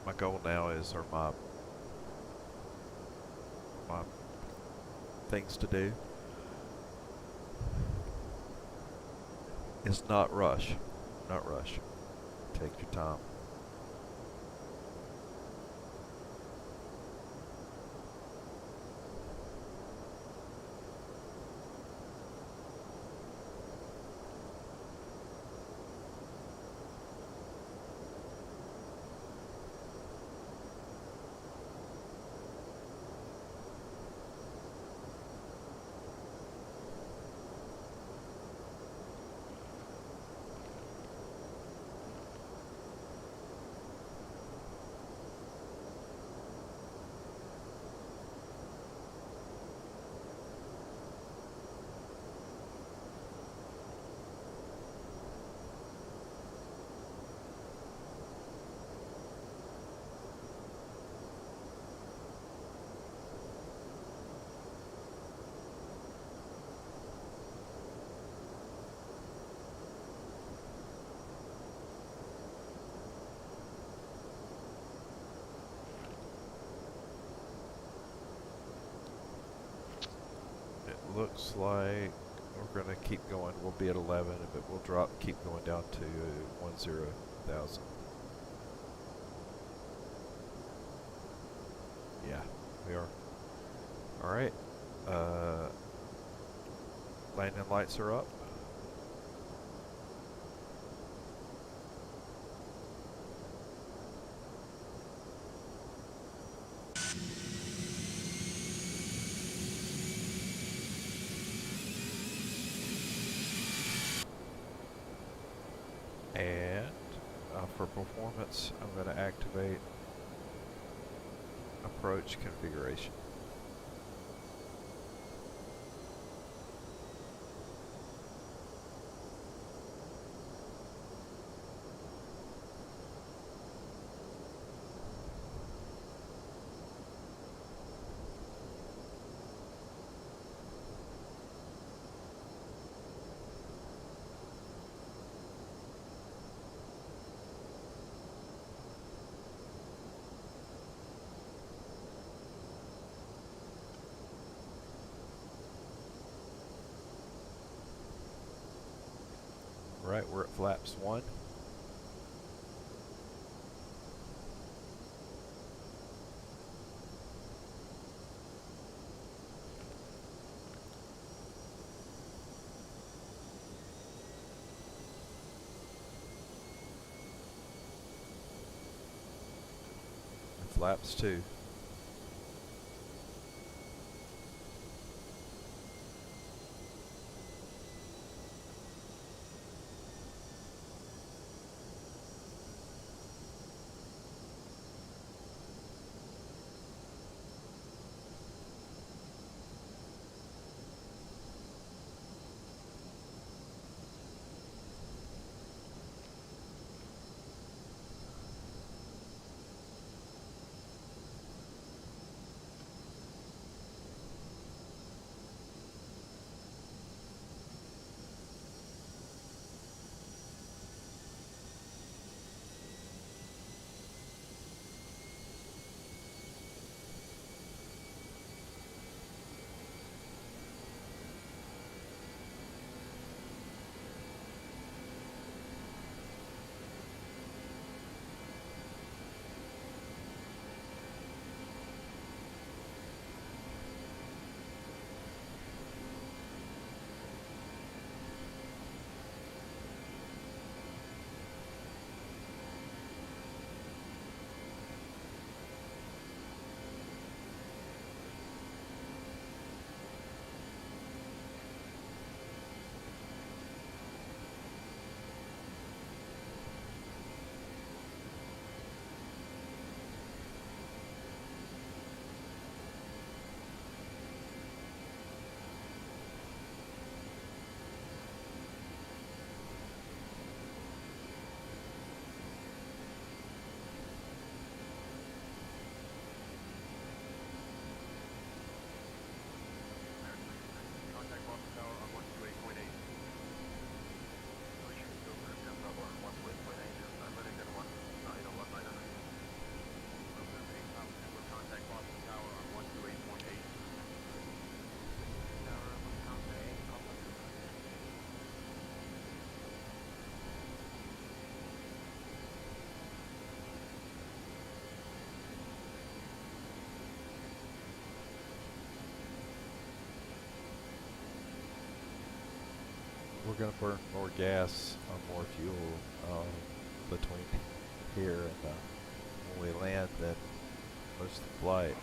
My goal now is, or my things to do is not rush. Take your time. Looks like we're gonna keep going. We'll be at 11, but we'll keep going down to 10,000. Yeah, we are. All right. Landing lights are up. And for performance, I'm going to activate approach configuration. Right, we're at flaps 1. Flaps 2. We're going to burn more gas or more fuel between here and when we land than most of the flight.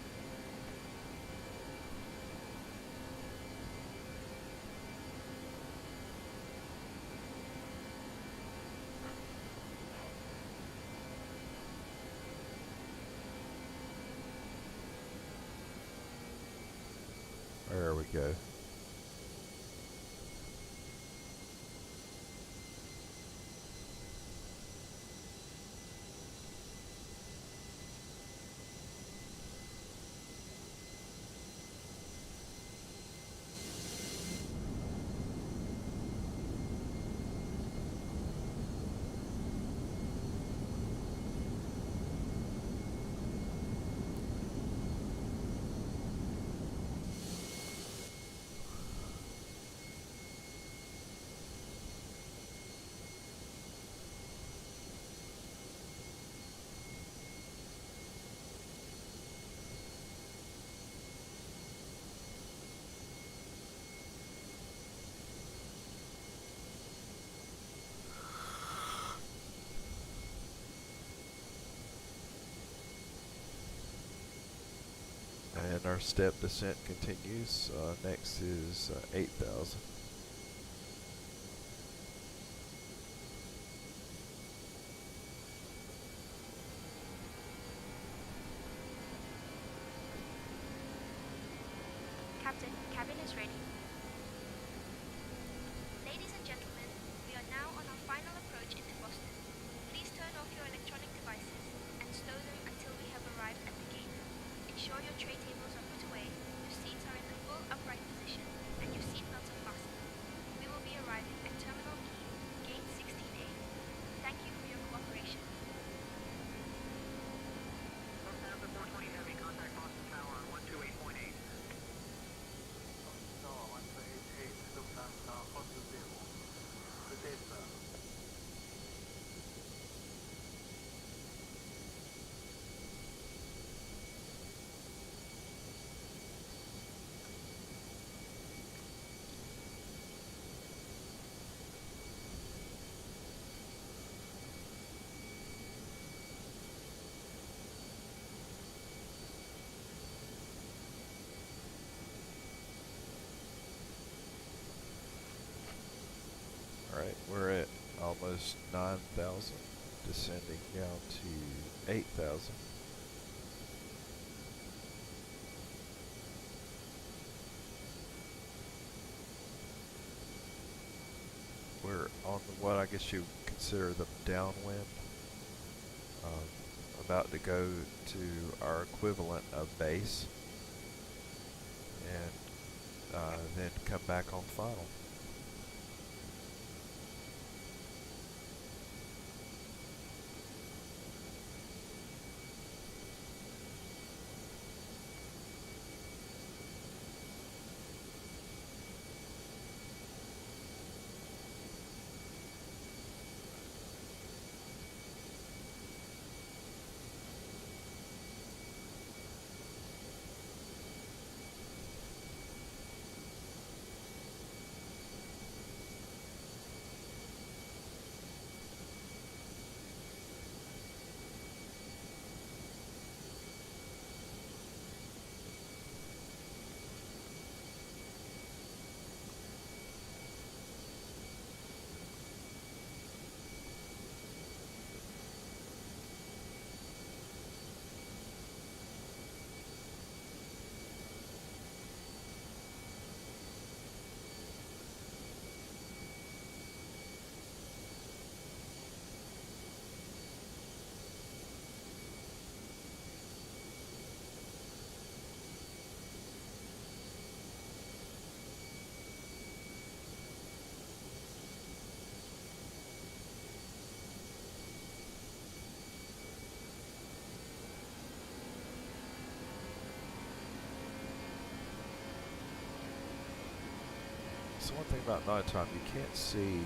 There we go. And our step descent continues. Next is 8,000. Captain, cabin is ready. Ladies and gentlemen, we are now on our final approach into Boston. Please turn off your electronic devices and stow them until we have arrived at the gate. Ensure your tray tables are put away, your seats are in the full upright position, and your seat belts are fastened. We will be arriving at Terminal B, Gate 16A. Thank you for your cooperation. Lufthansa 420 Heavy, contact Boston Tower on 128.8. No, 128, Lufthansa, Hotel Zero. Good day, sir. Alright, we're at almost 9,000, descending down to 8,000. We're on what I guess you consider the downwind. About to go to our equivalent of base, and then come back on final. So one thing about nighttime, you can't see,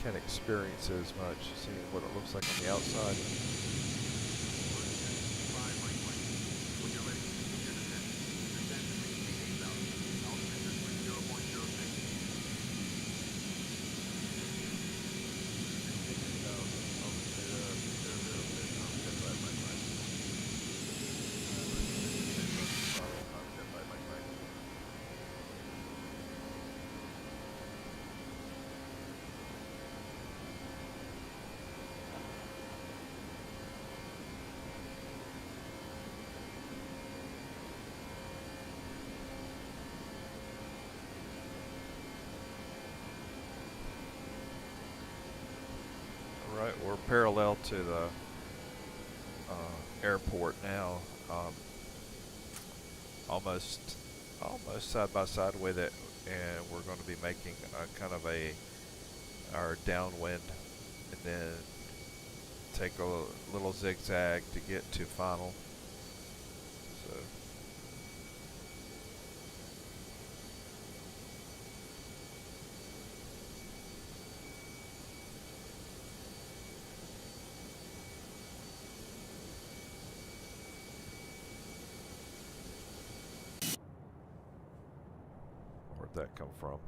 can't experience it as much, seeing what it looks like on the outside. Right, we're parallel to the airport now, almost side by side with it, and we're going to be making kind of our downwind, and then take a little zigzag to get to final. So. Where'd that come from?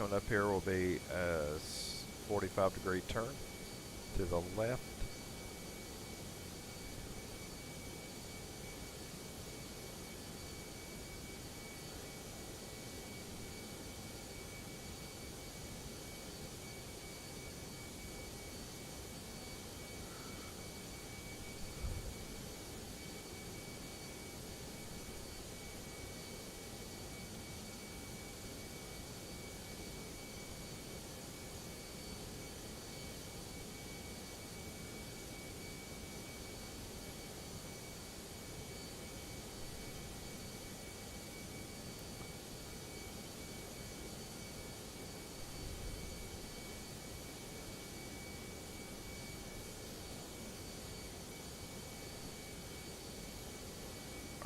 coming up here will be a 45-degree turn to the left.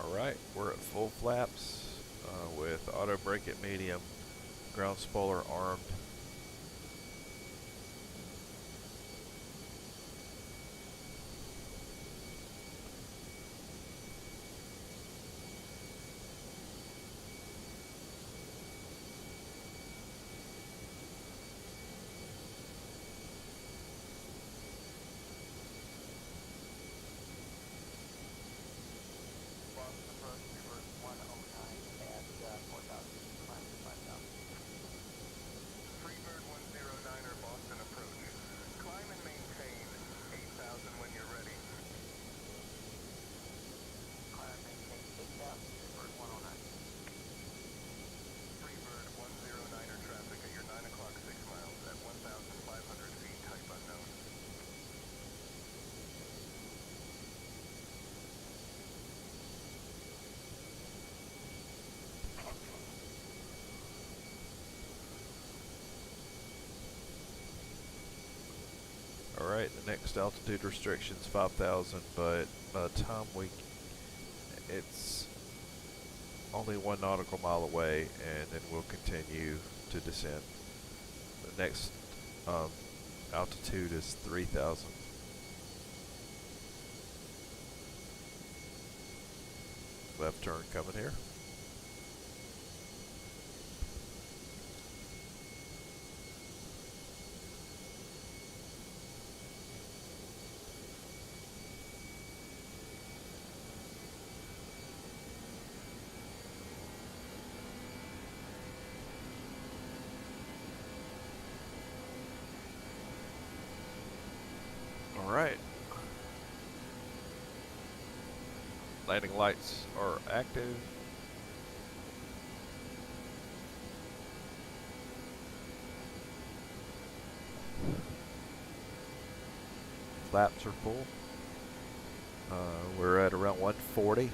Alright, we're at full flaps with auto brake at medium, ground spoiler armed. Alright, the next altitude restriction is 5,000, but by the time it's only 1 nautical mile away, and then we'll continue to descend. The next altitude is 3,000. Left turn coming here. Alright. Landing lights are active. Flaps are full. We're at around 140.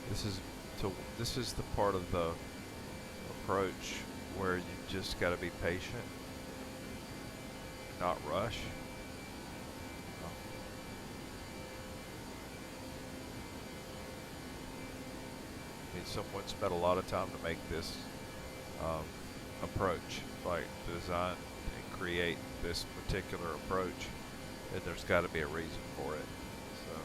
This is this is the part of the approach where you just got to be patient, not rush. I mean, someone spent a lot of time to make this approach, like design and create this particular approach, and there's got to be a reason for it. So.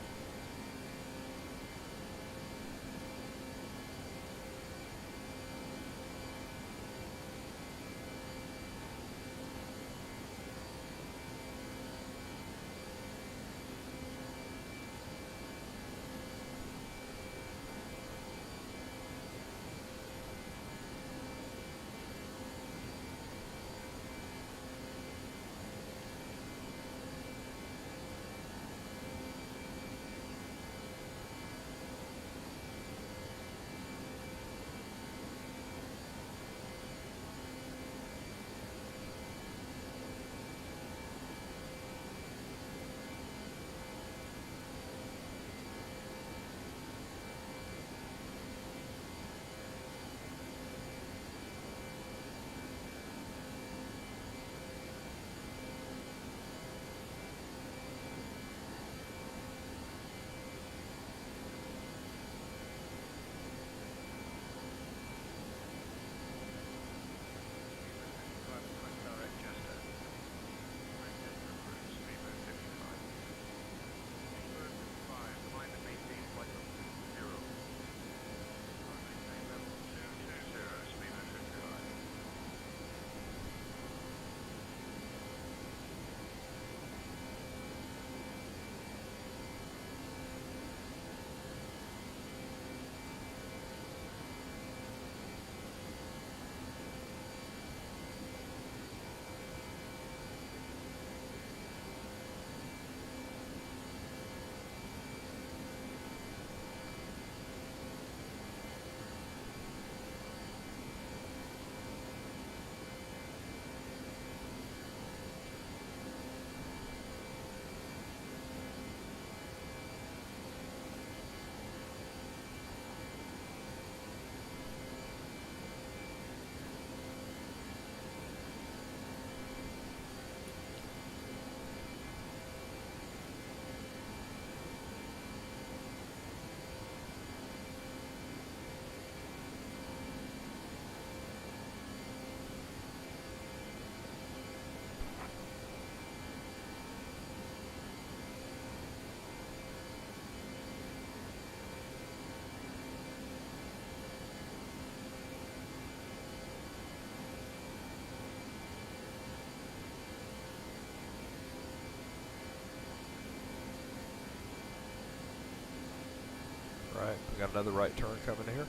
Right, we got another right turn coming here.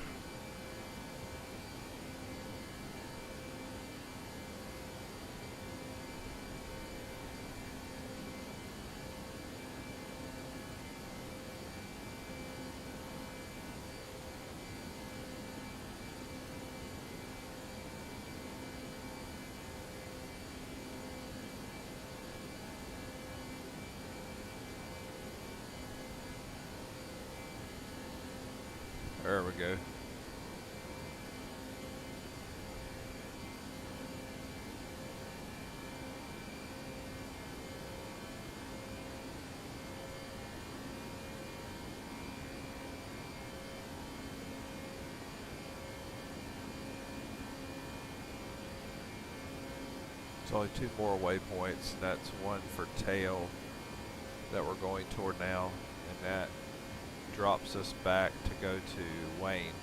There we go. It's only 2 more waypoints, and that's one for tail that we're going toward now, and that drops us back to go to Wayne.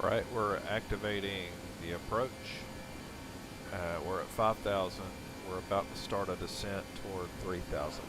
Right, we're activating the approach. We're at 5,000. We're about to start a descent toward 3,000.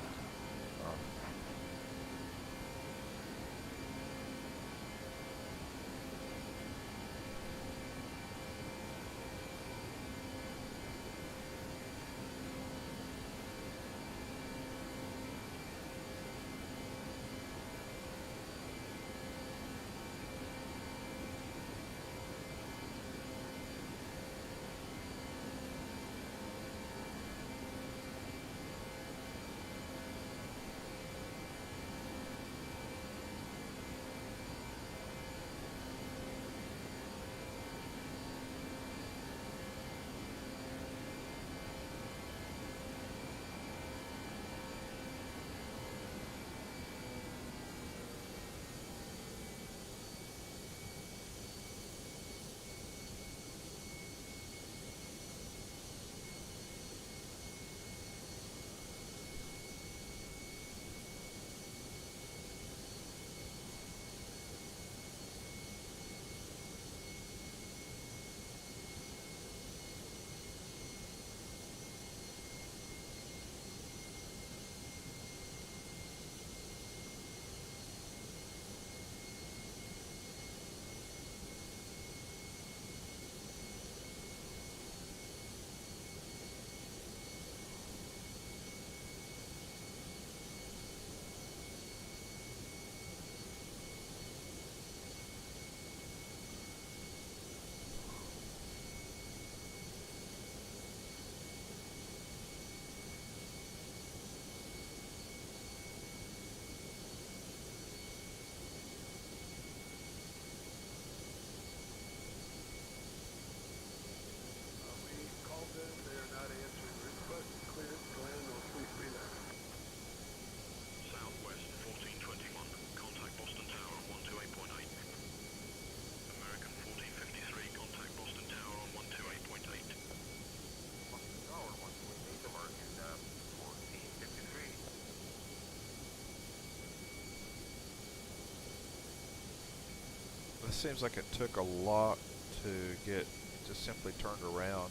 This seems like it took a lot to get just simply turned around,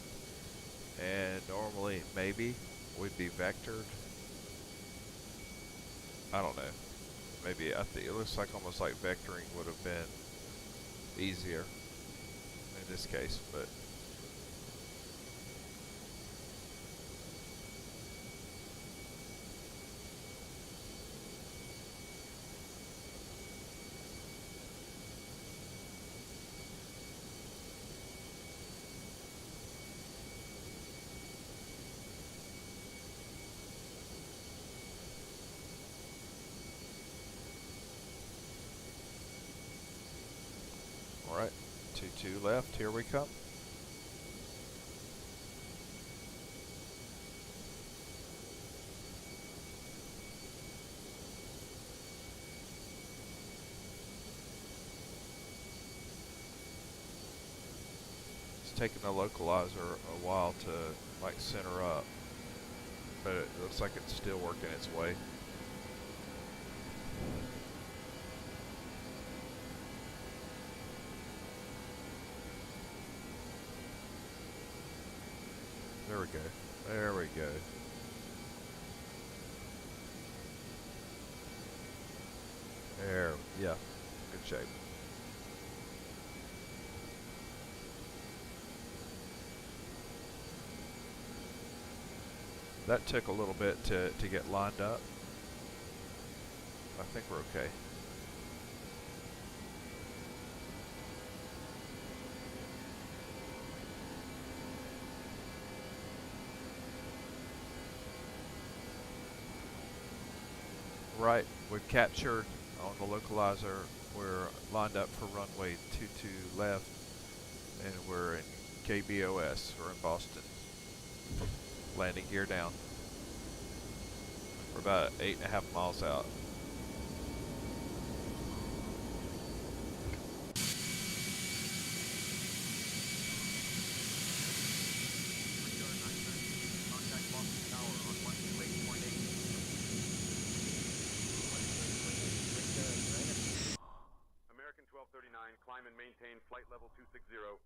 and normally maybe we'd be vectored. I don't know. Maybe I think it looks like almost like vectoring would have been easier in this case, but alright, 2-2 left, here we come. It's taking the localizer a while to like center up, but it looks like it's still working its way. There we go. There we go. There, yeah, good shape. That took a little bit to get lined up. I think we're okay. Right, we've captured on the localizer. We're lined up for runway 22 left, and we're in KBOS. We're in Boston. Landing gear down. We're about 8.5 miles out. American 1239, climb Climb and maintain flight level 260. Climb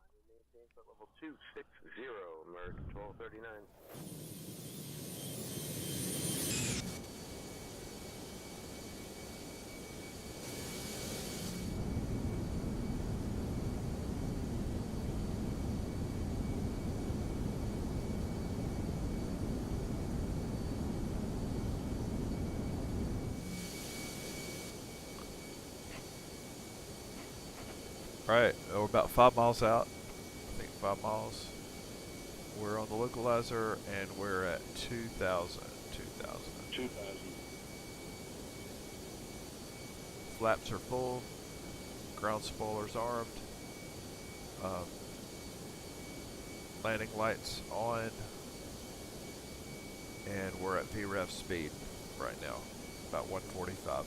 and maintain flight level 260, American 1239. Alright, we're about 5 miles out. I think 5 miles. We're on the localizer and we're at 2,000. 2,000. Flaps are full. Ground spoilers armed. Landing lights on. And we're at VREF speed right now. About 145.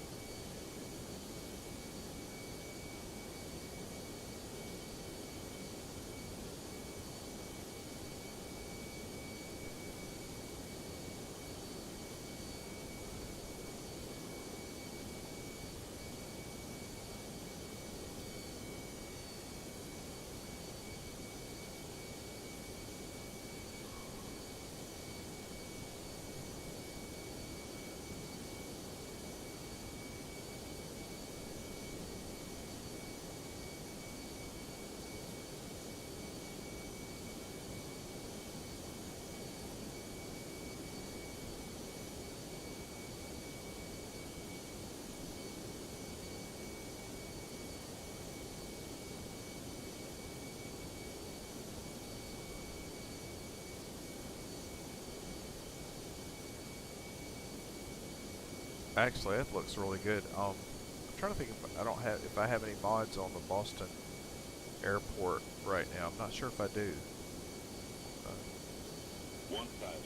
Actually, that looks really good. I'm trying to think if I have any mods on the Boston airport right now. I'm not sure if I do. 1,000.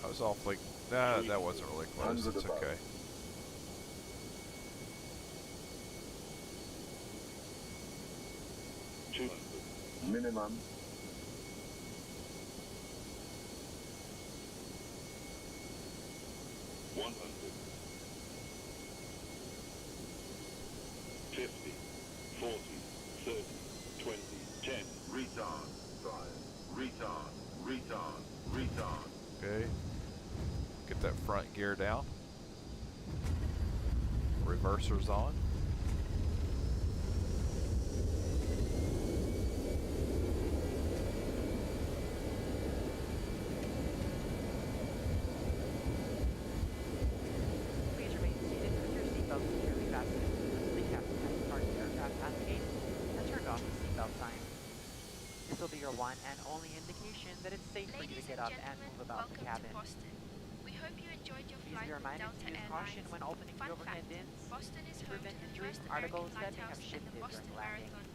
I was awfully. Nah, that wasn't really close. It's okay. Minimum. $100. 50, 40, 30, 20, 10. Retard. 5. Retard. Retard. Retard. Okay. Get that front gear down. Reversers on. Please remain seated with your seatbelt securely fastened until the captain has parked the aircraft at the gate and turned off the seatbelt sign. This will be your one and only indication that it's safe for you to get up and move about the cabin. We hope you enjoyed your Please flight be with reminded Delta to use Airlines. caution when opening the Fun overhead fact, bins Boston is to home prevent to the injuries first from articles American that may have Lighthouse and shifted the Boston during landing. Marathon,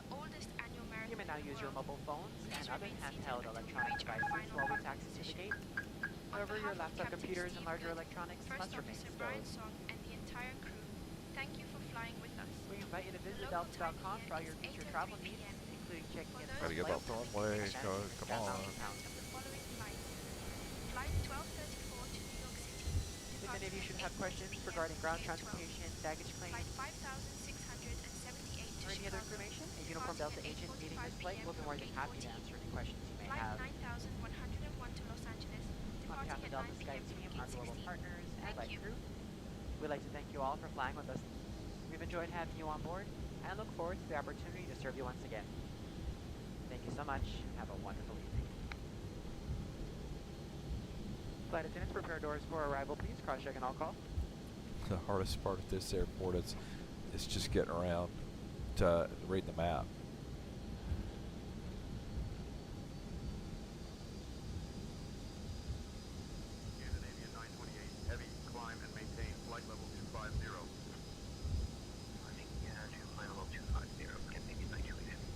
the oldest annual marathon You may now in the use your world. mobile phones and Please other remain seated handheld until we electronic reach our devices final while we parking taxi to the position. gate. However, your On behalf of laptop Captain computers and Steve larger Cook, electronics First must remain Officer Brian stowed. Song, and the entire crew, thank you for flying with us. We invite you to visit The local time delta.com for all here your is future 8:03 travel needs, p.m. including checking in Gotta get about the runway. Go, come on. The following flights. Flight 1234 to New York City. If any of you should have questions regarding ground transportation, baggage claims, Flight 5678 to or any other Chicago. information, a Uniform Delta agent meeting this flight will be more than happy to answer any questions you may Flight have. 9101 to Los Angeles. On behalf of Departing the at Delta 9 Sky p.m. team, from our Gate global 16. partners, and Thank flight you. crew, we'd like to thank you all for flying with us We've enjoyed having you on board and look forward to the opportunity to serve you once again. Thank you so much. Have a wonderful evening. Flight attendants, prepare doors for arrival, please. Cross-checking all call. The hardest part of this airport is just getting around to read the map. Scandinavian 928, heavy, climb and maintain flight level 250. Climbing to flight level 250, Scandinavian 928 heavy.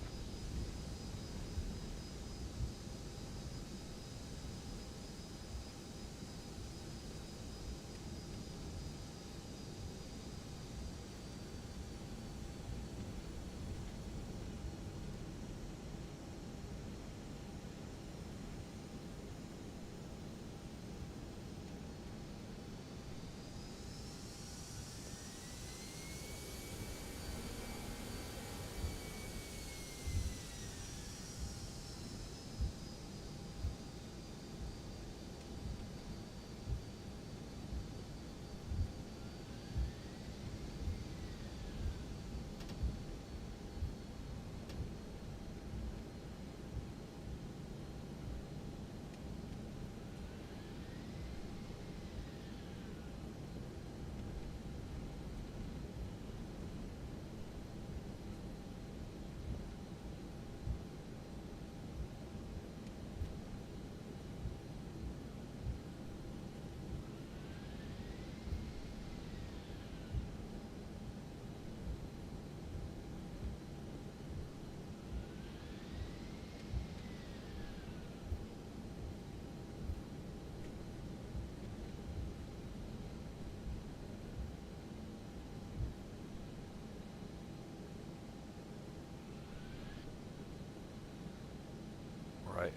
Right.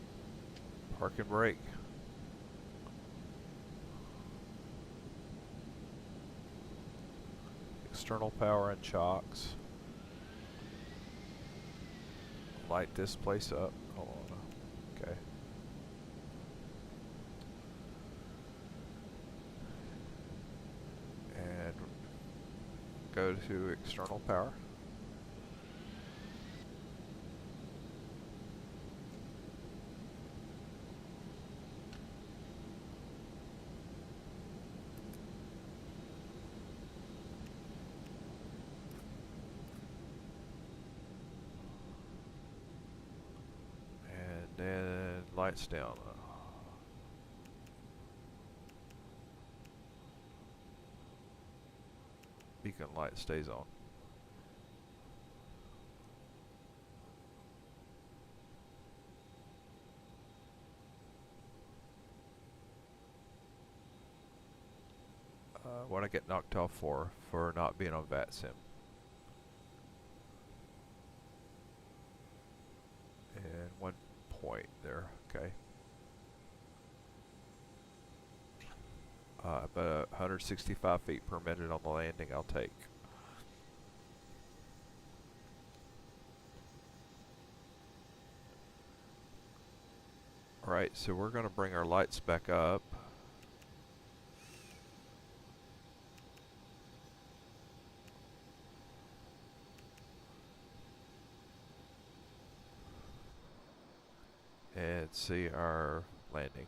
Park and brake. External power and chocks. Light this place up. Hold on. Okay. And go to external power. And lights down. Beacon light stays on. What I get knocked off for not being on VATSIM. And 1 point there, okay. But 165 feet per minute on the landing I'll take. Alright, so we're going to bring our lights back up. And see our landing.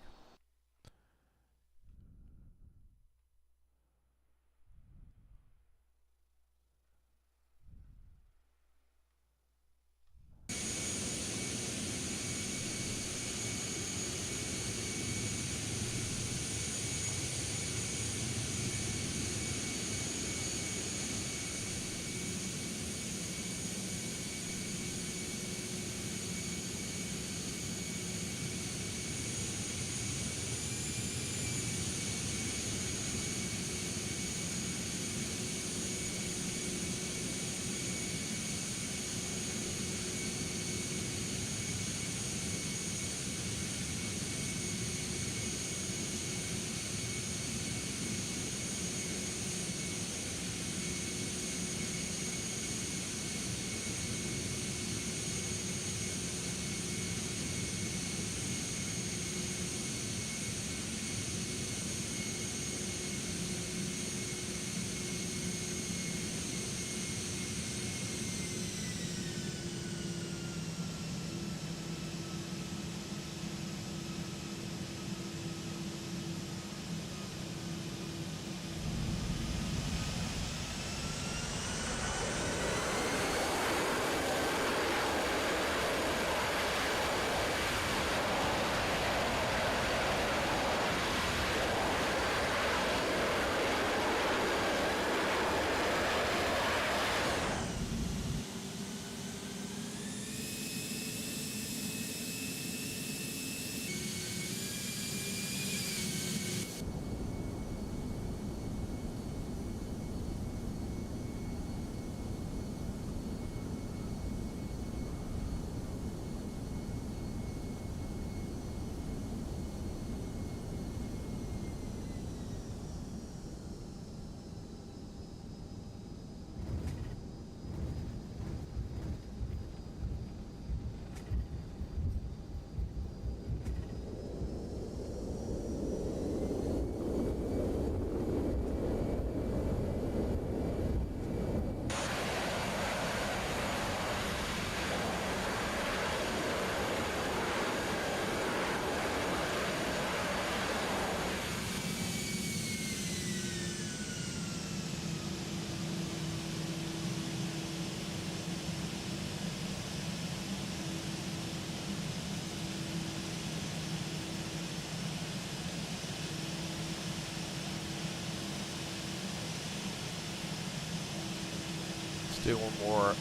Let's do one more.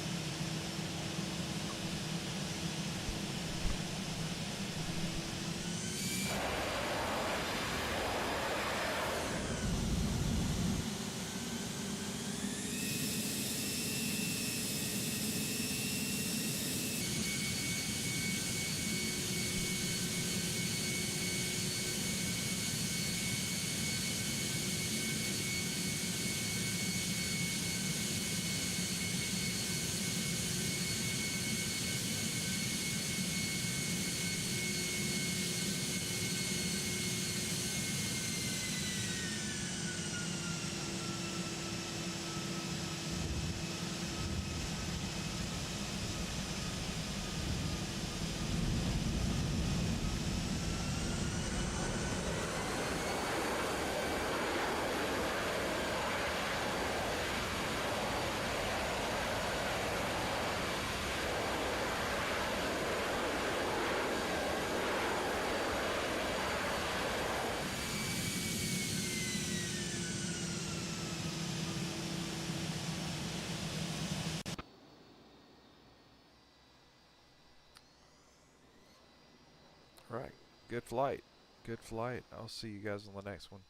All right, good flight. Good flight. I'll see you guys on the next one.